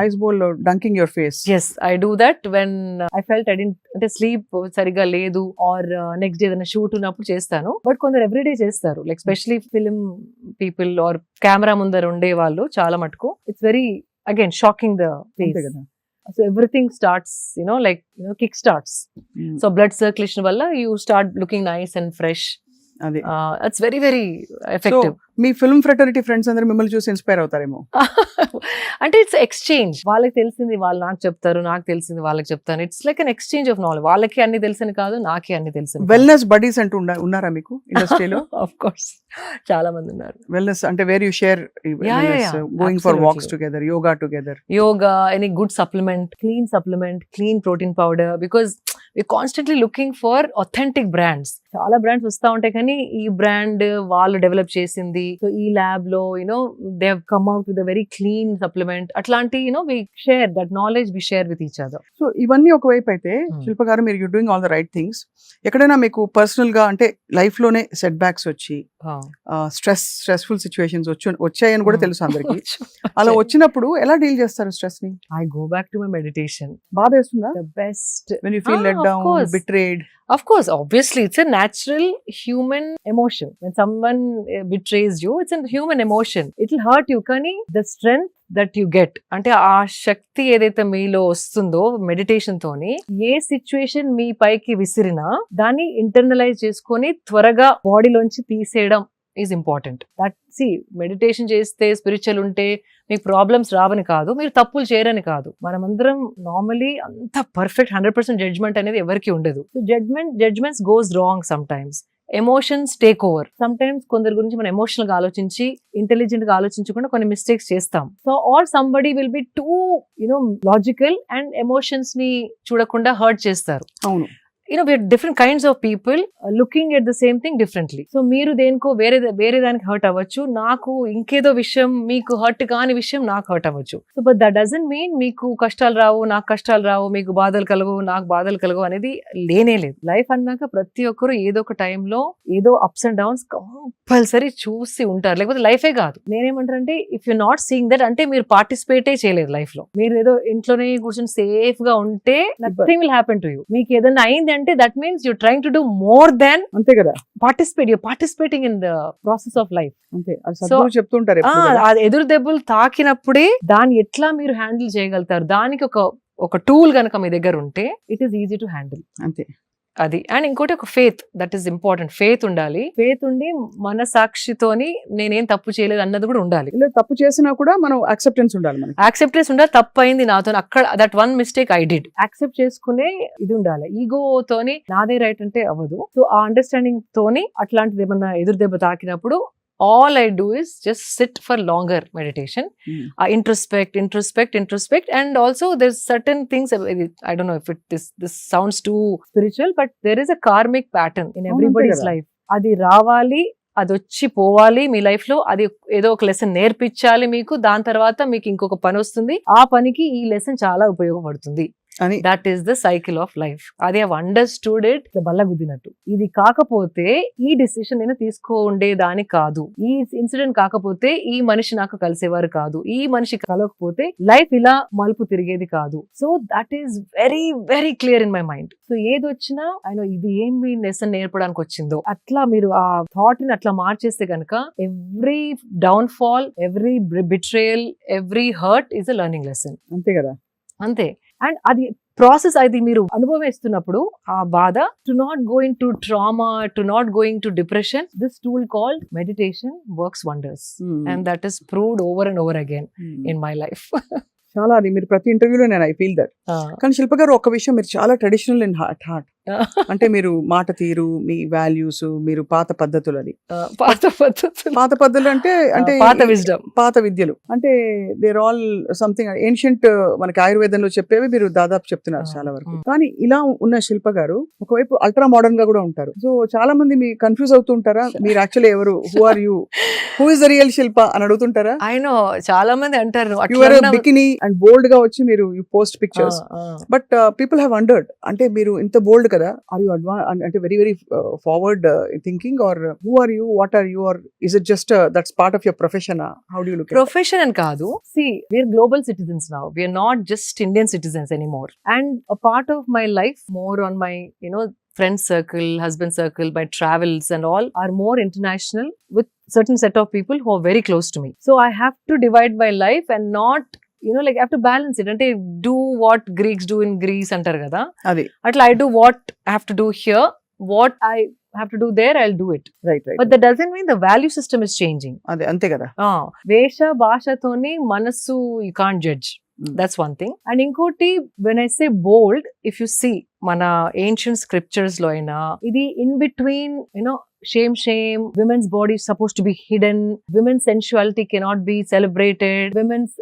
ఐస్ బౌల్ లో dunking your face? yes, I do that when I felt I didn't అంటే స్లీప్ సరిగా లేదు ఆర్ నెక్స్ట్ డే ఏదైనా షూట్ ఉన్నప్పుడు చేస్తాను. బట్ కొందరు ఎవ్రీడే చేస్తారు, like specially film people or camera ముందర ఉండే వాళ్ళు చాలా మటుకు. It's very again shocking the face. So everything starts, kick starts. So blood circulation valla you start looking nice and fresh. It's very very effective. So me film fraternity friends అందరూ మిమ్మల్ని చూసి inspire అవుతారేమో. అంటే it's exchange. వాళ్ళకి తెలిసింది వాళ్ళు నాకు చెప్తారు, నాకు తెలిసింది వాళ్ళకి చెప్తాను. It's like an exchange of knowledge. వాళ్ళకి అన్ని తెలుసని కాదు, నాకే అన్ని తెలుసు. వెల్నెస్ బడీస్ అంటూ ఉన్నారా మీకు ఇండస్ట్రీలో? ఆఫ్ కోర్స్ చాలా మంది ఉన్నారు. వెల్నెస్ అంటే where you share going for walks together, yoga together. Yoga, any good supplement, clean protein powder, because we constantly looking for authentic brands. చాలా బ్రాండ్స్ వస్తా ఉంటాయి కానీ ఈ బ్రాండ్ వాళ్ళు డెవలప్ చేసింది, ఉంది, సో ఈ ల్యాబ్ లో they have come out with a very clean supplement, అట్లాంటి we share that knowledge, we share with each other. So ఇవన్నీ ఒకవైపు అయితే శిల్ప గారు, మీరు you doing all the right things. ఎక్కడైనా మీకు పర్సనల్ గా అంటే లైఫ్ లోనే సెట్ బ్యాక్స్ వచ్చి స్ట్రెస్ఫుల్ సిచ్యువేషన్స్ వచ్చాయని కూడా తెలుసు అందరికి. అలా వచ్చినప్పుడు ఎలా డీల్ చేస్తారు స్ట్రెస్ ని? I go back to my meditation. బాధ వేస్తుందా? The best. When you feel let of down, course. betrayed. Of course, obviously, it's a natural human emotion. When someone betrays you, it's a human emotion. It'll hurt you, kani the strength that you get, అంటే ఆ శక్తి ఏదైతే మీలో వస్తుందో meditation తోని, ఏ situation మీ పైకి విసిరినా దాన్ని internalise చేసుకొని త్వరగా బాడీలోంచి తీసేయడం ఈజ్ ఇంపార్టెంట్. దట్ మెడిటేషన్ చేస్తే, స్పిరిచువల్ ఉంటే మీకు ప్రాబ్లమ్స్ రావని కాదు, మీరు తప్పులు చేయరని కాదు. మనమందరం నార్మలీ అంత పర్ఫెక్ట్ 100% జడ్జ్మెంట్ అనేది ఎవరికి ఉండదు. So judgements goes wrong some times. Emotions take over. Some times కొందరి గురించి మనం ఎమోషనల్ గా ఆలోచించి, ఇంటెలిజెంట్ గా ఆలోచించకుండా కొన్ని మిస్టేక్స్ చేస్తాం. So or somebody will be too logical and emotions ని చూడకుండా హర్ట్ చేస్తారు. అవును. we are different kinds of people looking at the same thing differently. So మీరు దేనికో వేరే దానికి హర్ట్ అవ్వచ్చు, నాకు ఇంకేదో విషయం, మీకు హర్ట్ కాని విషయం నాకు హర్ట్ అవ్వచ్చు. So but that doesn't mean మీకు కష్టాలు రావు, నాకు కష్టాలు రావు, మీకు బాధలు కలవు, నాకు బాధలు కలవు అనేది లేనే లేదు. లైఫ్ అన్నాక ప్రతి ఒక్కరు ఏదో ఒక టైంలో ఏదో అప్స్ అండ్ డౌన్స్ కంపల్సరీ చూసి ఉంటారు, లేకపోతే లైఫే కాదు. నేనేమంటానంటే, if you not seeing that, అంటే మీరు పార్టిసిపేటే చేయలేదు లైఫ్ లో. మీరు ఏదో ఇంట్లోనే కూర్చొని సేఫ్ గా ఉంటే nothing will happen to you. మీకు ఏదైనా అయింది అంటే that means you trying to do more than అంతే కదా participate. You participating in the process of life. అంతే. చెప్తుంటారు ఎదురు దెబ్బలు తాకినప్పుడే దాన్ని ఎట్లా మీరు హ్యాండిల్ చేయగలుగుతారు, దానికి ఒక టూల్ గనక మీ దగ్గర ఉంటే it is easy to handle. అంతే. అది. అండ్ ఇంకోటి ఒక faith, that is important. Faith ఉండాలి. ఫేత్ ఉండి మన సాక్షితోని నేనేం తప్పు చేయలేదు అన్నది కూడా ఉండాలి. ఇలా తప్పు చేసినా కూడా మనం యాక్సెప్టెన్స్ ఉండాలి. మనకి యాక్సెప్టెన్స్ ఉండాలి. తప్పు అయింది నాతో, అక్కడ that one mistake I did, accept చేసుకునే ఇది ఉండాలి. ఈగో తోని నాదే రైట్ అంటే అవ్వదు. సో ఆ అండర్స్టాండింగ్ తోని అట్లాంటిది ఏమన్నా ఎదురు దెబ్బ తాకినప్పుడు all I do is just sit for longer meditation. Introspect, and also there's certain things, I don't know if this sounds too spiritual, but there is a karmic pattern in everybody's life. అది రావాలి, అది వచ్చి పోవాలి మీ life లో. అది ఏదో ఒక lesson నేర్పించాలి మీకు. దాని తర్వాత మీకు ఇంకొక పని వస్తుంది, ఆ పనికి ఈ లెసన్ చాలా ఉపయోగపడుతుంది. That is the cycle of life. అది హావ్ అండర్స్టూడ్ ఇట్ బల్లగుద్దినట్టు. ఇది కాకపోతే ఈ డిసిషన్ నేను తీసుకోండేదాని కాదు, ఈ ఇన్సిడెంట్ కాకపోతే ఈ మనిషి నాకు కలిసేవారు కాదు, ఈ మనిషి కలవకపోతే లైఫ్ ఇలా మలుపు తిరిగేది కాదు. So that is very very clear in my mind. So ఏది వచ్చినా ఆయన ఇది ఏమి లెసన్ నేర్పడానికి వచ్చిందో, అట్లా మీరు ఆ థాట్ ని అట్లా మార్చేస్తే కనుక every down fall, every betrayal, every hurt is a learning lesson. అంతే కదా. అంతే. అండ్ అది ప్రాసెస్, అది మీరు అనుభవిస్తున్నప్పుడు ఆ బాధ, to not going to trauma, to not going to depression, this tool called meditation works wonders. And that is proved over and over again in my life. చాలా. అది మీరు ప్రతి ఇంటర్వ్యూలో నేను ఐ ఫీల్ దట్. కానీ శిల్ప గారు, ఒక విషయం, మీరు చాలా ట్రెడిషనల్ ఇన్ హార్ట్. అంటే మీరు మాట తీరు, మీ వాల్యూస్, మీరు పాత పద్ధతులు, అది పాత పద్ధతులు అంటే పాత విద్యలు అంటే దేర్ ఆల్ సంథింగ్ ఏన్షియంట్. మనకి ఆయుర్వేదంలో చెప్పేవి మీరు దాదాపు చెప్తున్నారు చాలా వరకు. కానీ ఇలా ఉన్న శిల్ప గారు ఒకవైపు అల్ట్రా మోడర్న్ గా కూడా ఉంటారు. సో చాలా మంది మీ కన్ఫ్యూజ్ అవుతూ ఉంటారా, మీరు యాక్చువల్లీ ఎవరు, who are you, who is the real Shilpa అని అడుగుతుంటారా? అయినో చాలా మంది అంటారు బికినీ అండ్ బోల్డ్ గా వచ్చి మీరు you post pictures, but people have wondered, అంటే మీరు ఇంత బోల్డ్ కదా, ఆర్ యూ అంటే very very forward thinking, or who are you, what are you, or is it just that's part of your profession? How do you look? Profession అని కాదు. See, we are global citizens now. We are not just Indian citizens anymore. And a part of my life, more on my, friend circle, husband circle, my travels and all are more international, with certain set of people who are very close to me. So I have to divide my life and not, like I have to balance it. Ante do what Greeks do in Greece antar kada, adi atla I do what I have to do here, what I have to do there, I'll do it. Right. But that doesn't mean the value system is changing. Adi ante kada. Vesha bhasha toni manassu you can't judge. That's one thing. And inkoti, when I say bold, if you see mana ancient scriptures lo aina idi in between, shame, women's body is supposed to be hidden, women's sensuality cannot be celebrated, women's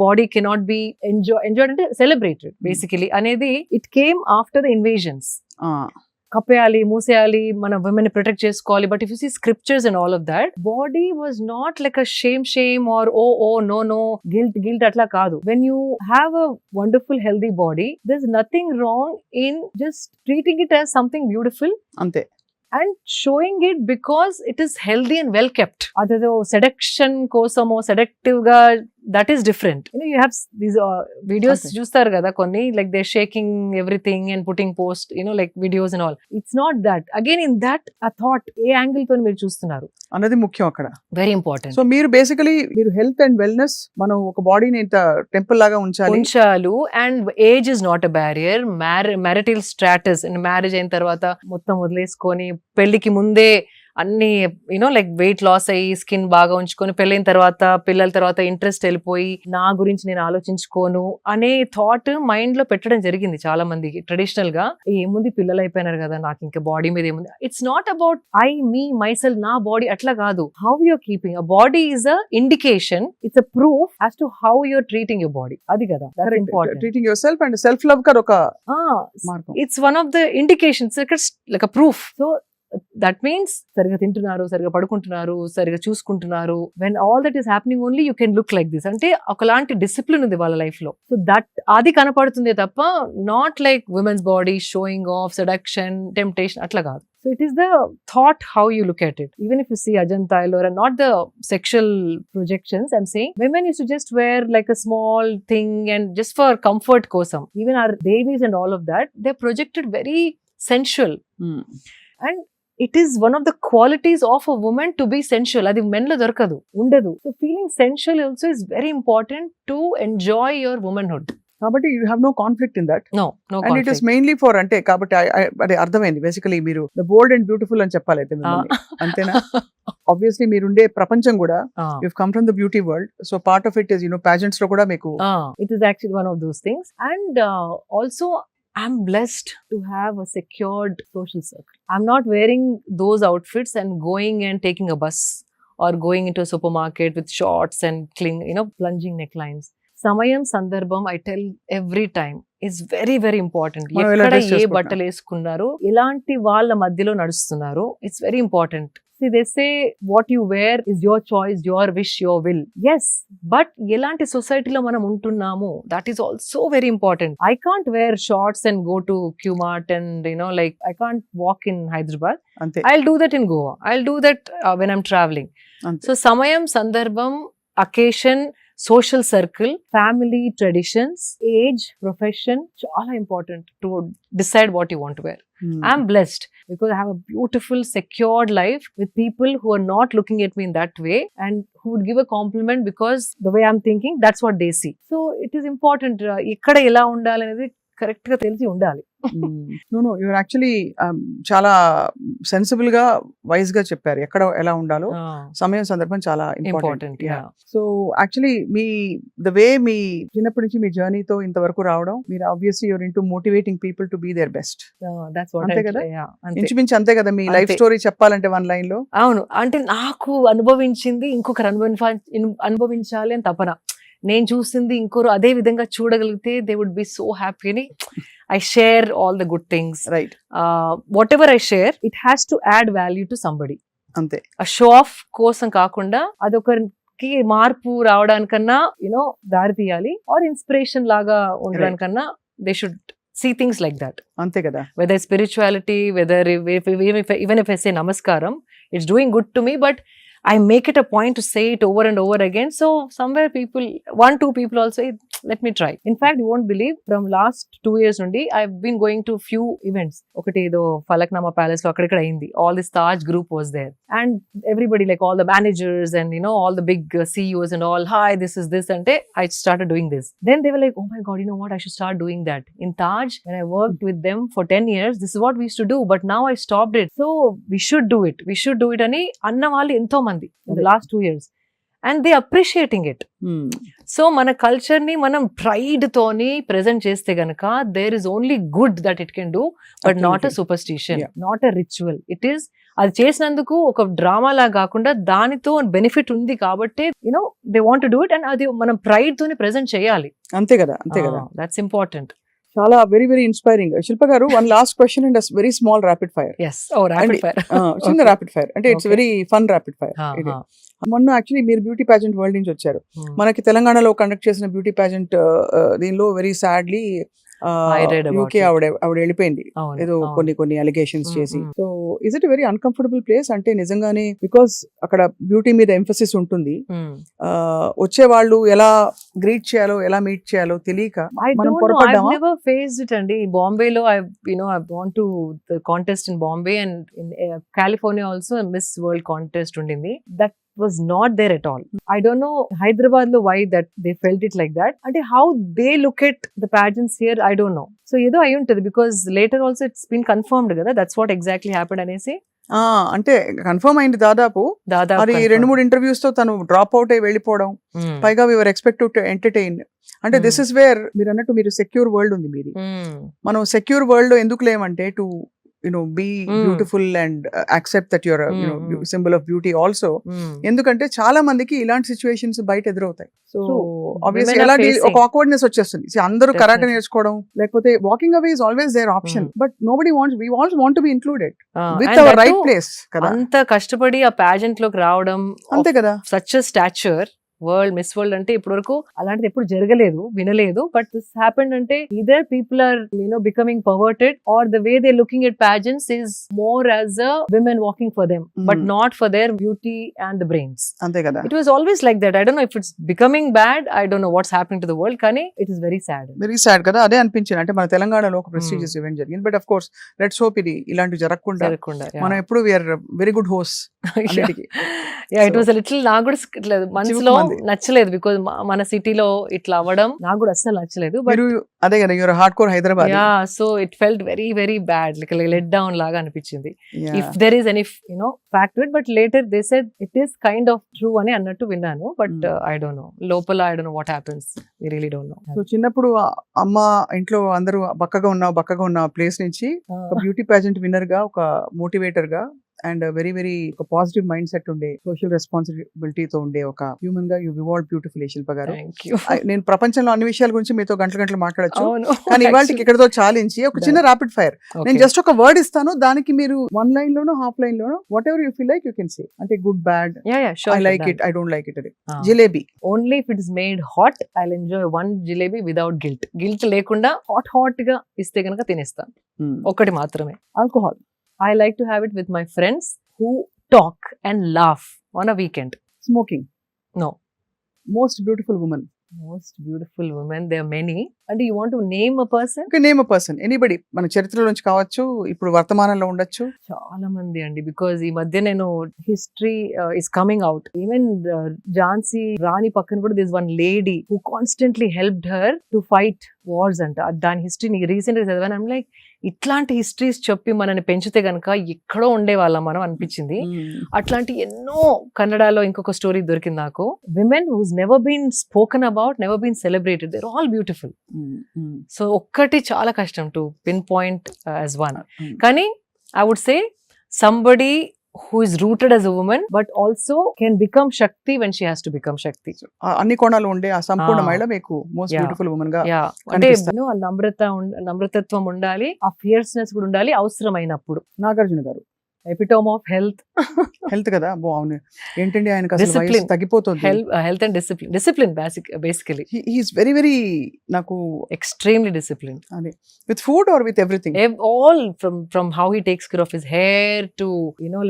body cannot be enjoyed ante celebrated basically anedi it came after the invasions. కప్పేయాలి, మూసేయాలి, మన women ని protect చేసుకోవాలి. But if you see scriptures and all of that, body was not like a shame or oh no guilt అట్లా కాదు. When you have a wonderful healthy body, there is nothing wrong in just treating it as something beautiful అంతే. and showing it because it is healthy and well kept. అదేదో seduction కోసమో seductive గా, that is different. You have these videos చూస్తారు కదా కొన్ని, like they shaking everything and putting post like videos and all. It's not that. Again in that ఆ thought ఏ angle తో మీరు చూస్తున్నారు అన్నది ముఖ్యం అక్కడ, వెరీ ఇంపార్టెంట్. సో మీరు బేసికలీ మీరు హెల్త్ అండ్ వెల్నెస్, మనం ఒక బాడీని ఇంత టెంపుల్ లాగా ఉంచాలి. And age is not a barrier. Marital status, marriage అయిన తర్వాత మొత్తం వదిలేసుకొని, పెళ్లికి ముందే అన్ని లైక్ వెయిట్ లాస్ అయ్యి స్కిన్ బాగా ఉంచుకొని, పెళ్ళైన తర్వాత పిల్లల తర్వాత ఇంట్రెస్ట్ వెళ్ళిపోయి నా గురించి నేను ఆలోచించుకోను అనే థాట్ మైండ్ లో పెట్టడం జరిగింది చాలా మందికి. ట్రెడిషనల్ గా ఏముంది, పిల్లలు అయిపోయినారు కదా, నాకు ఇంకా బాడీ మీద ఏముంది. It's not about me myself, నా బాడీ అట్లా కాదు. How you're keeping a body is a indication, it's a proof as to how you're treating your body. అది కదా important. Treating yourself and self love గా ఒక మార్గం. It's one of the indications, like a proof. So that means సరిగా తింటున్నారు, సరిగా పడుకుంటున్నారు, సరిగా చూసుకుంటున్నారు. When all that is happening only you can look like this. అంటే ఒకలాంటి డిసిప్లిన్ ఉంది వాళ్ళ లైఫ్ లో. సో దట్ అది కనపడుతుంది తప్ప not like women's body showing off, seduction, temptation అట్లా కాదు. So it is the thought how you look at it. Even if you see Ajanta, Ellora, not the sexual projections, I'm saying women used to just wear like a small thing and just for comfort kosam. Even our babies and all of that, they're projected very sensual. And it is one of the qualities of a woman to be sensual. Adi men lo dorkadu, undadu. So feeling sensual also is very important to enjoy your womanhood. కాబట్టి you have no conflict in that. No and it is mainly for, అంటే కాబట్టి అదే అర్థమైంది. Basically మీరు the bold and beautiful అని చెప్పాలి అయితే అంతేనా? ఆబ్వియస్లీ మీరుండే ప్రపంచం కూడా you come from the beauty world, so part of it is pageants లో కూడా మీకు it is actually one of those things. And also I'm blessed to have a secured social circle. I'm not wearing those outfits and going and taking a bus or going into a supermarket with shorts and plunging necklines. Samayam Sandarbham, I tell every time, is very very important. Ekkada ఏ బట్టలు వేసుకున్నారు, ఎలాంటి వాళ్ళ మధ్యలో నడుస్తున్నారు, it's very important. See, they say what you wear is your choice, your wish, your will. Yes, but elanti society lo manam untunnamu, that is also very important. I can't wear shorts and go to Q-Mart and like I can't walk in Hyderabad. Ante. I'll do that in Goa. I'll do that when I'm traveling. Ante. So Samayam, Sandarbham, occasion, social circle, family traditions, age, profession, chala important to decide what you want to wear. I'm blessed because I have a beautiful secured life with people who are not looking at me in that way and who would give a compliment because the way I'm thinking, that's what they see. So it is important ikkada ela undali anedi correct ga telisi undali. No, you're actually చాలా sensible గా wise గా చెప్పారు ఎక్కడ ఎలా ఉండాలో. సమయం సందర్భం చాలా important. So actually the way మీ చిన్నప్పటి నుంచి మీ జర్నీతో ఇంతవరకు రావడం, మీరు obviously you're into motivating people to be their best. అంతే కదా, ఇంచుమించు అంతే కదా మీ లైఫ్ స్టోరీ చెప్పాలంటే వన్ లైన్ లో. అవును, అంటే నాకు అనుభవించింది ఇంకొకరు అనుభవించాలి అని తపన. నేను చూసింది ఇంకొకరు అదే విధంగా చూడగలిగితే they would be so happy అని I share all the good things. Right. Whatever I share, it has to add value to somebody. Ante. A show off kosam kaakunda adokarki marpu ravadanikana daari tiyali or inspiration laga undadanikana they should see things like that. Ante kada. Whether spirituality, whether even if I say namaskaram, it's doing good to me, but I make it a point to say it over and over again. So somewhere people, 1-2 people also, let me try. In fact, you won't believe, from last 2 years nundi, I've been going to few events. Okati edo Falaknama Palace lo akkada ayindi. All this Taj group was there. And everybody, like all the managers and all the big CEOs and all, hi, this is this. And I started doing this. Then they were like, oh my God, you know what? I should start doing that. In Taj, when I worked with them for 10 years, this is what we used to do. But now I stopped it. So we should do it. We should do it. Ani anna vallu entho mandi in the last 2 years. And they appreciating it. So mana culture ni manam pride toni present cheste ganaka, there is only good that it can do, but not a superstition, not a ritual. It is అది చేసినందుకు ఒక drama లా కాకుండా దానితో benefit ఉంది కాబట్టి they want to do it, and అది మనం pride తోని ప్రెజెంట్ చేయాలి. అంతే కదా, అంతే కదా, దట్స్ ఇంపార్టెంట్. చాలా very very inspiring. Shilpa garu, one last question and very small rapid fire. Yes oh rapid fire చిన్న ర్యాపిడ్ ఫైర్, అంటే it's very fun rapid fire. మొన్న యాక్చువల్లీ మీరు బ్యూటీ పాజెంట్ వరల్డ్ నుంచి వచ్చారు. మనకి తెలంగాణలో కండక్ట్ చేసిన బ్యూటీ పాజెంట్ దీనిలో వెరీ సాడ్లీ యూకే ఆవిడ వెళ్ళిపోయింది ఏదో కొన్ని అలిగేషన్స్ చేసి. So is it very uncomfortable place? అంటే నిజంగానే బికాస్ అక్కడ బ్యూటీ మీద ఎంఫసిస్ ఉంటుంది, వచ్చే వాళ్ళు ఎలా గ్రీట్ చేయాలో ఎలా మీట్ చేయాలో తెలియక మనం పొరపడ్డామా? నెవర్ ఫేస్డ్ ఇట్ అండి. బాంబేలో I want to the contest in Bombay and in California also Miss World contest ఉండింది. That was not there at all. I don't know Hyderabad lo why that they felt it like that. And how they look at the pageants here, I don't know. So edo ayuntadi because later also it's been confirmed kada that's what exactly happened anesi. అంటే confirm అయింది దాదాపు. అది 2-3 interviews తో తను drop out అయి వెళ్ళిపోవడం. పైగా వి వర్ expected to entertain. అంటే దిస్ ఇస్ వేర్ మీరు అన్నట్టు మీరు సెక్యూర్ వరల్డ్ ఉంది మీది. మనం సెక్యూర్ వరల్డ్ ఎందుకు లేమంటే to be beautiful and accept that you're a symbol of beauty also. ఎందుకంటే చాలా మందికి ఇలాంటి సిచ్యువేషన్స్ బయట ఎదురవుతాయి. సో ఆబ్వియస్లీ ఎలా ఒక ఆక్వర్డ్నెస్ వచ్చేస్తుంది. అందరూ కరాటే నేర్చుకోవడం లేకపోతే walking away is always their option, but nobody wants, we all want to be included with our right place కదా. అంత కష్టపడి ఆ పాజెంట్ లోకి రావడం అంతే కదా. Such a stature world Miss World అంటే ఇప్పటి వరకు అలాంటిది ఎప్పుడు జరగలేదు, వినలేదు. బట్ దిస్ హ్యాపెండ్ అంటే either people are becoming perverted or the way they looking at pageants is more as a women walking for them but not for their beauty and the brains. అంతే కదా. It was always like that. I don't know if it's becoming bad. I don't know what's happening to the world. కానీ it is very sad. Very sad కదా. అదే అనిపించింది. అంటే మన తెలంగాణలో ఒక ప్రెస్టీజియస్ ఈవెంట్ జరిగింది. But of course let's hope ఇది ఇలాంటి జరగకుండా మనం ఎప్పుడు we are very good host అన్నిటికీ. Yeah, it was a little నాకు కూడా మనసులో నచ్చలేదు బికాజ్ మన సిటీలో ఇట్లా అవ్వడం నాకు కూడా అస్సలు నచ్చలేదు. బట్ అదే కదా, your hard core Hyderabad. Ya, so it felt very very bad, like let down లాగా అనిపించింది. If there is any fact to it, but later they said it is kind of true అని అన్నట్టు విన్నాను. బట్ ఐ డోంట్ నో, లోపల I don't know what happens, we really don't know. So చిన్నప్పుడు అమ్మ ఇంట్లో అందరూ బక్కగా ఉన్న ప్లేస్ నుంచి ఒక బ్యూటీ పాజెంట్ విన్నర్ గా, ఒక మోటివేటర్ గా అండ్ వెరీ వెరీ ఒక పాజిటివ్ మైండ్ సెట్ ఉండే, సోషల్ రెస్పాన్సిబిలిటీతో ఉండే ఒక హ్యూమన్ గా యు ఇవాల్వ్ బ్యూటిఫుల్లీ శిల్ప గారు. నేను ప్రపంచంలో అన్ని విషయాల గురించి మీతో గంటలు మాట్లాడచ్చు, కానీ ఇవాళకి ఇక్కడతో చాలించి ఒక చిన్న ర్యాపిడ్ ఫైర్. నేను జస్ట్ ఒక వర్డ్ ఇస్తాను, దానికి మీరు 1 లైన్ లోనో హాఫ్ లైన్ లోనో whatever you feel like you can say. అంటే good, bad, I like it, I don't like it. అది jalebi. Only if it is made hot I will enjoy 1 jalebi without guilt. Guilt లేకుండా hot గా ఇస్తే కనుక తినేస్తాను. ఒకటి మాత్రమే. Alcohol. I like to have it with my friends who talk and laugh on a weekend. Smoking. No. Most beautiful woman. Most beautiful women, there are many. And you want to name a person? Okay, name a person. Anybody. మన చరిత్రలో నుంచి కావచ్చు, ఇప్పుడు వర్తమానంలో ఉండొచ్చు. చాలా మంది అండి, బికాజ్ ఈ మధ్య నేను history is coming out. Even Jhansi Rani పక్కన కూడా this one lady who constantly helped her to fight wars అంట. దాని హిస్టరీ రీసెంట్ గా చదివాను. ఐమ్ లైక్, ఇట్లాంటి హిస్టరీస్ చెప్పి మనని పెంచితే గనక ఎక్కడో ఉండేవాళ్ళం మనం అనిపించింది. అట్లాంటి ఎన్నో కన్నడలో ఇంకొక స్టోరీ దొరికింది నాకు. Women whose never been spoken about, never been celebrated, they're all beautiful. So ఒక్కటి చాలా కష్టం to pinpoint as one. కానీ I would say somebody who is rooted as a woman but also can become Shakti when she has to become Shakti. అన్ని కోణాలు ఉండే ఆ సంపూర్ణ మహిళ మీకు మోస్ట్ బ్యూటిఫుల్ వుమన్ గా. అంటే నమ్రతత్వం ఉండాలి, ఆ ఫియర్స్నెస్ కూడా ఉండాలి అవసరమైనప్పుడు. నాగార్జున గారు ఎపిటోమ్ ఆఫ్ హెల్త్ కదా. బాగుంది. ఏంటండి ఆయనకు అసలు వయసు తగ్గిపోతుంది. Health and discipline basically he is very very నాకు ఎక్స్ట్రీమ్లీ డిసిప్లిన్. అదే with food or with everything, all from how he takes care of his hair to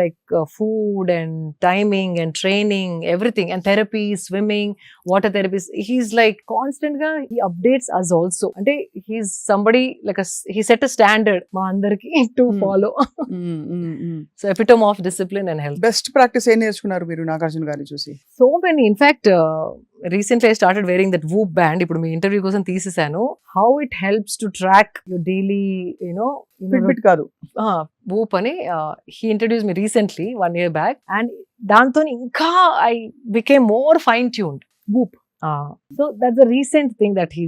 like food and timing and training, everything, and therapy, swimming, water therapy. He's like constant ga he updates us also. Ante he's somebody like he set a standard ma andarki to follow. So epitome of discipline and health. Best practice ఏం నేర్చుకున్నారు మీరు నాగార్జున గారిని చూసి? So many. In fact, recently I started wearing that Whoop band. ఇప్పుడు మీ interview కోసం తీసేసాను. How it helps to track your daily, Fitbit కాదు, Whoop అని he introduced me recently 1 year back, and దాంతో ఇంకా I became more fine tuned. Whoop. So that's a recent thing that he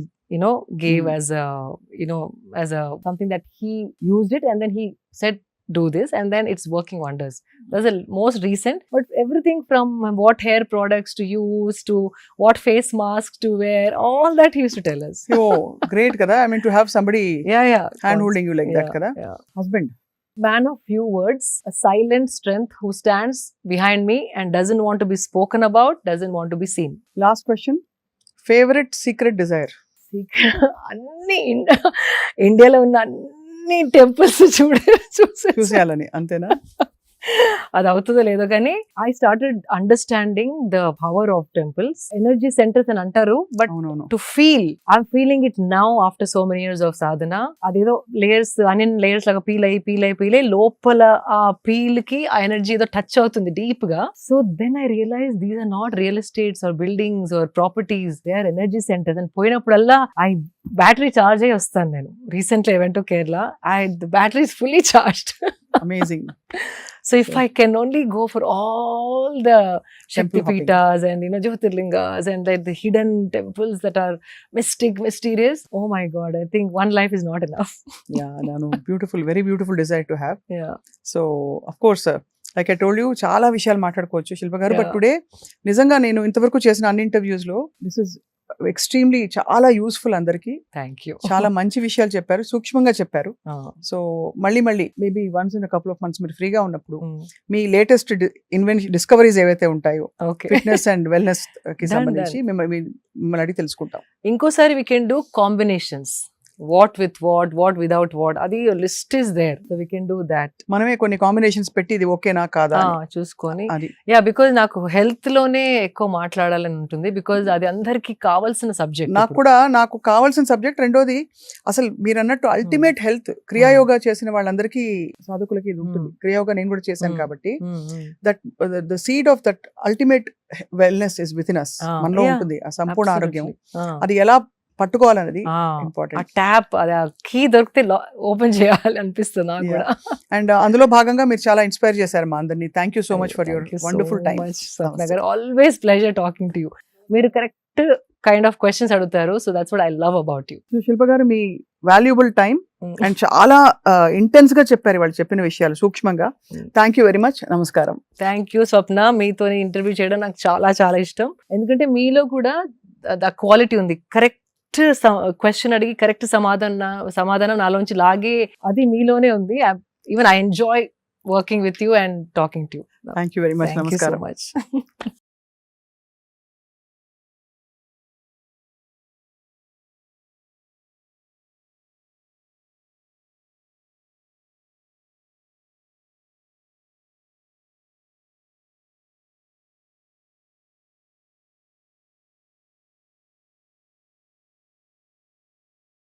gave as a as a something that he used it, and then he said do this, and then it's working wonders. That's the most recent, but everything from what hair products to use to what face masks to wear, all that he used to tell us. Great కదా, I mean to have somebody Yeah. Hand holding you like that Yeah, కదా. yeah. Husband Man of few words, a silent strength who stands behind me and doesn't want to be spoken about, doesn't want to be seen. Last question, favourite secret desire? అన్ని ఇండియాలో ఉన్న అన్ని temples చూసే చూసేయాలని అంతేనా? అది అవుతుందో లేదో కానీ I started understanding the power of temples, energy centres అని అంటారు, బట్ అవునవును. To feel I'm feeling it now after so many years of sadhana. అదేదో లేయర్స్ అనియన్ లేయర్స్ లాగా పీల్ అయ్యి లోపల ఆ పీల్ కి ఆ ఎనర్జీ ఏదో టచ్ అవుతుంది డీప్ గా. So then I realise these are not real estates or buildings or properties, they are energy centres. And పోయినప్పుడల్లా బ్యాటరీ చార్జ్ అయ్యి వస్తాను నేను. Recently I went to Kerala, the battery is fully charged. Amazing. So if I can only go for all the Temple Shaktipeethas and Jyotirlingas and like the hidden temples that are mysterious, oh my God, I think one life is not enough. Beautiful, very beautiful desire to have. Yeah. So of course like I told you, చాలా విషయాలు మాట్లాడుకోవచ్చు శిల్ప గారు. But Yeah. Today నిజంగా నేను ఇంతవరకు చేసిన అన్ని interviews లో దిస్ ఇస్ ఎక్స్ట్రీమ్లీ చాలా యూస్ఫుల్. అందరికి Thank you. చాలా మంచి విషయాలు చెప్పారు, సూక్ష్మంగా చెప్పారు. Ah. సో మళ్ళీ maybe once in couple of months మీరు ఫ్రీగా ఉన్నప్పుడు Mm. మీ లేటెస్ట్ డిస్కవరీస్ ఏవైతే ఉంటాయో Okay. ఫిట్నెస్ అండ్ వెల్నెస్ కి Done, సంబంధించి మిమ్మల్ని అడిగి తెలుసుకుంటాం. ఇంకోసారి we can do combinations. What with what without what. అది list is there. So we can do that. మనమే కొన్ని కాంబినేషన్స్ పెట్టి ఇది ఓకేనా కాదా అని. చూసుకొని అది బికాజ్ నాకు హెల్త్ లోనే ఎక్కువ మాట్లాడాలని ఉంటుంది, బికాజ్ అది అందరికి కావాల్సిన సబ్జెక్ట్. నాకు కావాల్సిన సబ్జెక్ట్. రెండోది అసలు మీరు అన్నట్టు అల్టిమేట్ హెల్త్, క్రియాయోగా చేసిన వాళ్ళందరికీ సాధకులకి ఇది ఉంటుంది. క్రియాయోగా నేను కూడా చేశాను కాబట్టి that the seed of that ultimate wellness is with in us. మనలో ఉంటుంది ఆ సంపూర్ణ ఆరోగ్యం. అది ఎలా పట్టుకోవాలనేది ఆ ఇంపార్టెంట్. ట్యాప్ అది కీ దొరికితే ఓపెన్ చేయాలి అనిపిస్తుంది నాకు కూడా. అండ్ అందులో భాగంగా మీరు చాలా ఇన్స్పైర్ చేశారు మా అందరినీ. Thank you so much for your wonderful time. Always pleasure talking to you. మీరు కరెక్ట్ కైండ్ ఆఫ్ క్వశ్చన్స్ అడుగుతారు. So that's what I love about you. Shilpa garu మీ వాల్యుబుల్ టైం అండ్ చాలా ఇంటెన్స్ గా చెప్పారు వాళ్ళు చెప్పిన విషయాలు సూక్ష్మంగా. Thank you very much. నమస్కారం. Thank you Swapna. మీతో ఇంటర్వ్యూ చేయడం నాకు చాలా చాలా ఇష్టం. ఎందుకంటే మీలో కూడా క్వాలిటీ ఉంది. కరెక్ట్ క్వశ్చన్ అడిగి కరెక్ట్ సమాధానం నాలోంచి లాగే అది మీలోనే ఉంది. Even I enjoy working with you and talking to you. Thank you very much. నమస్కారం. Thank you so much.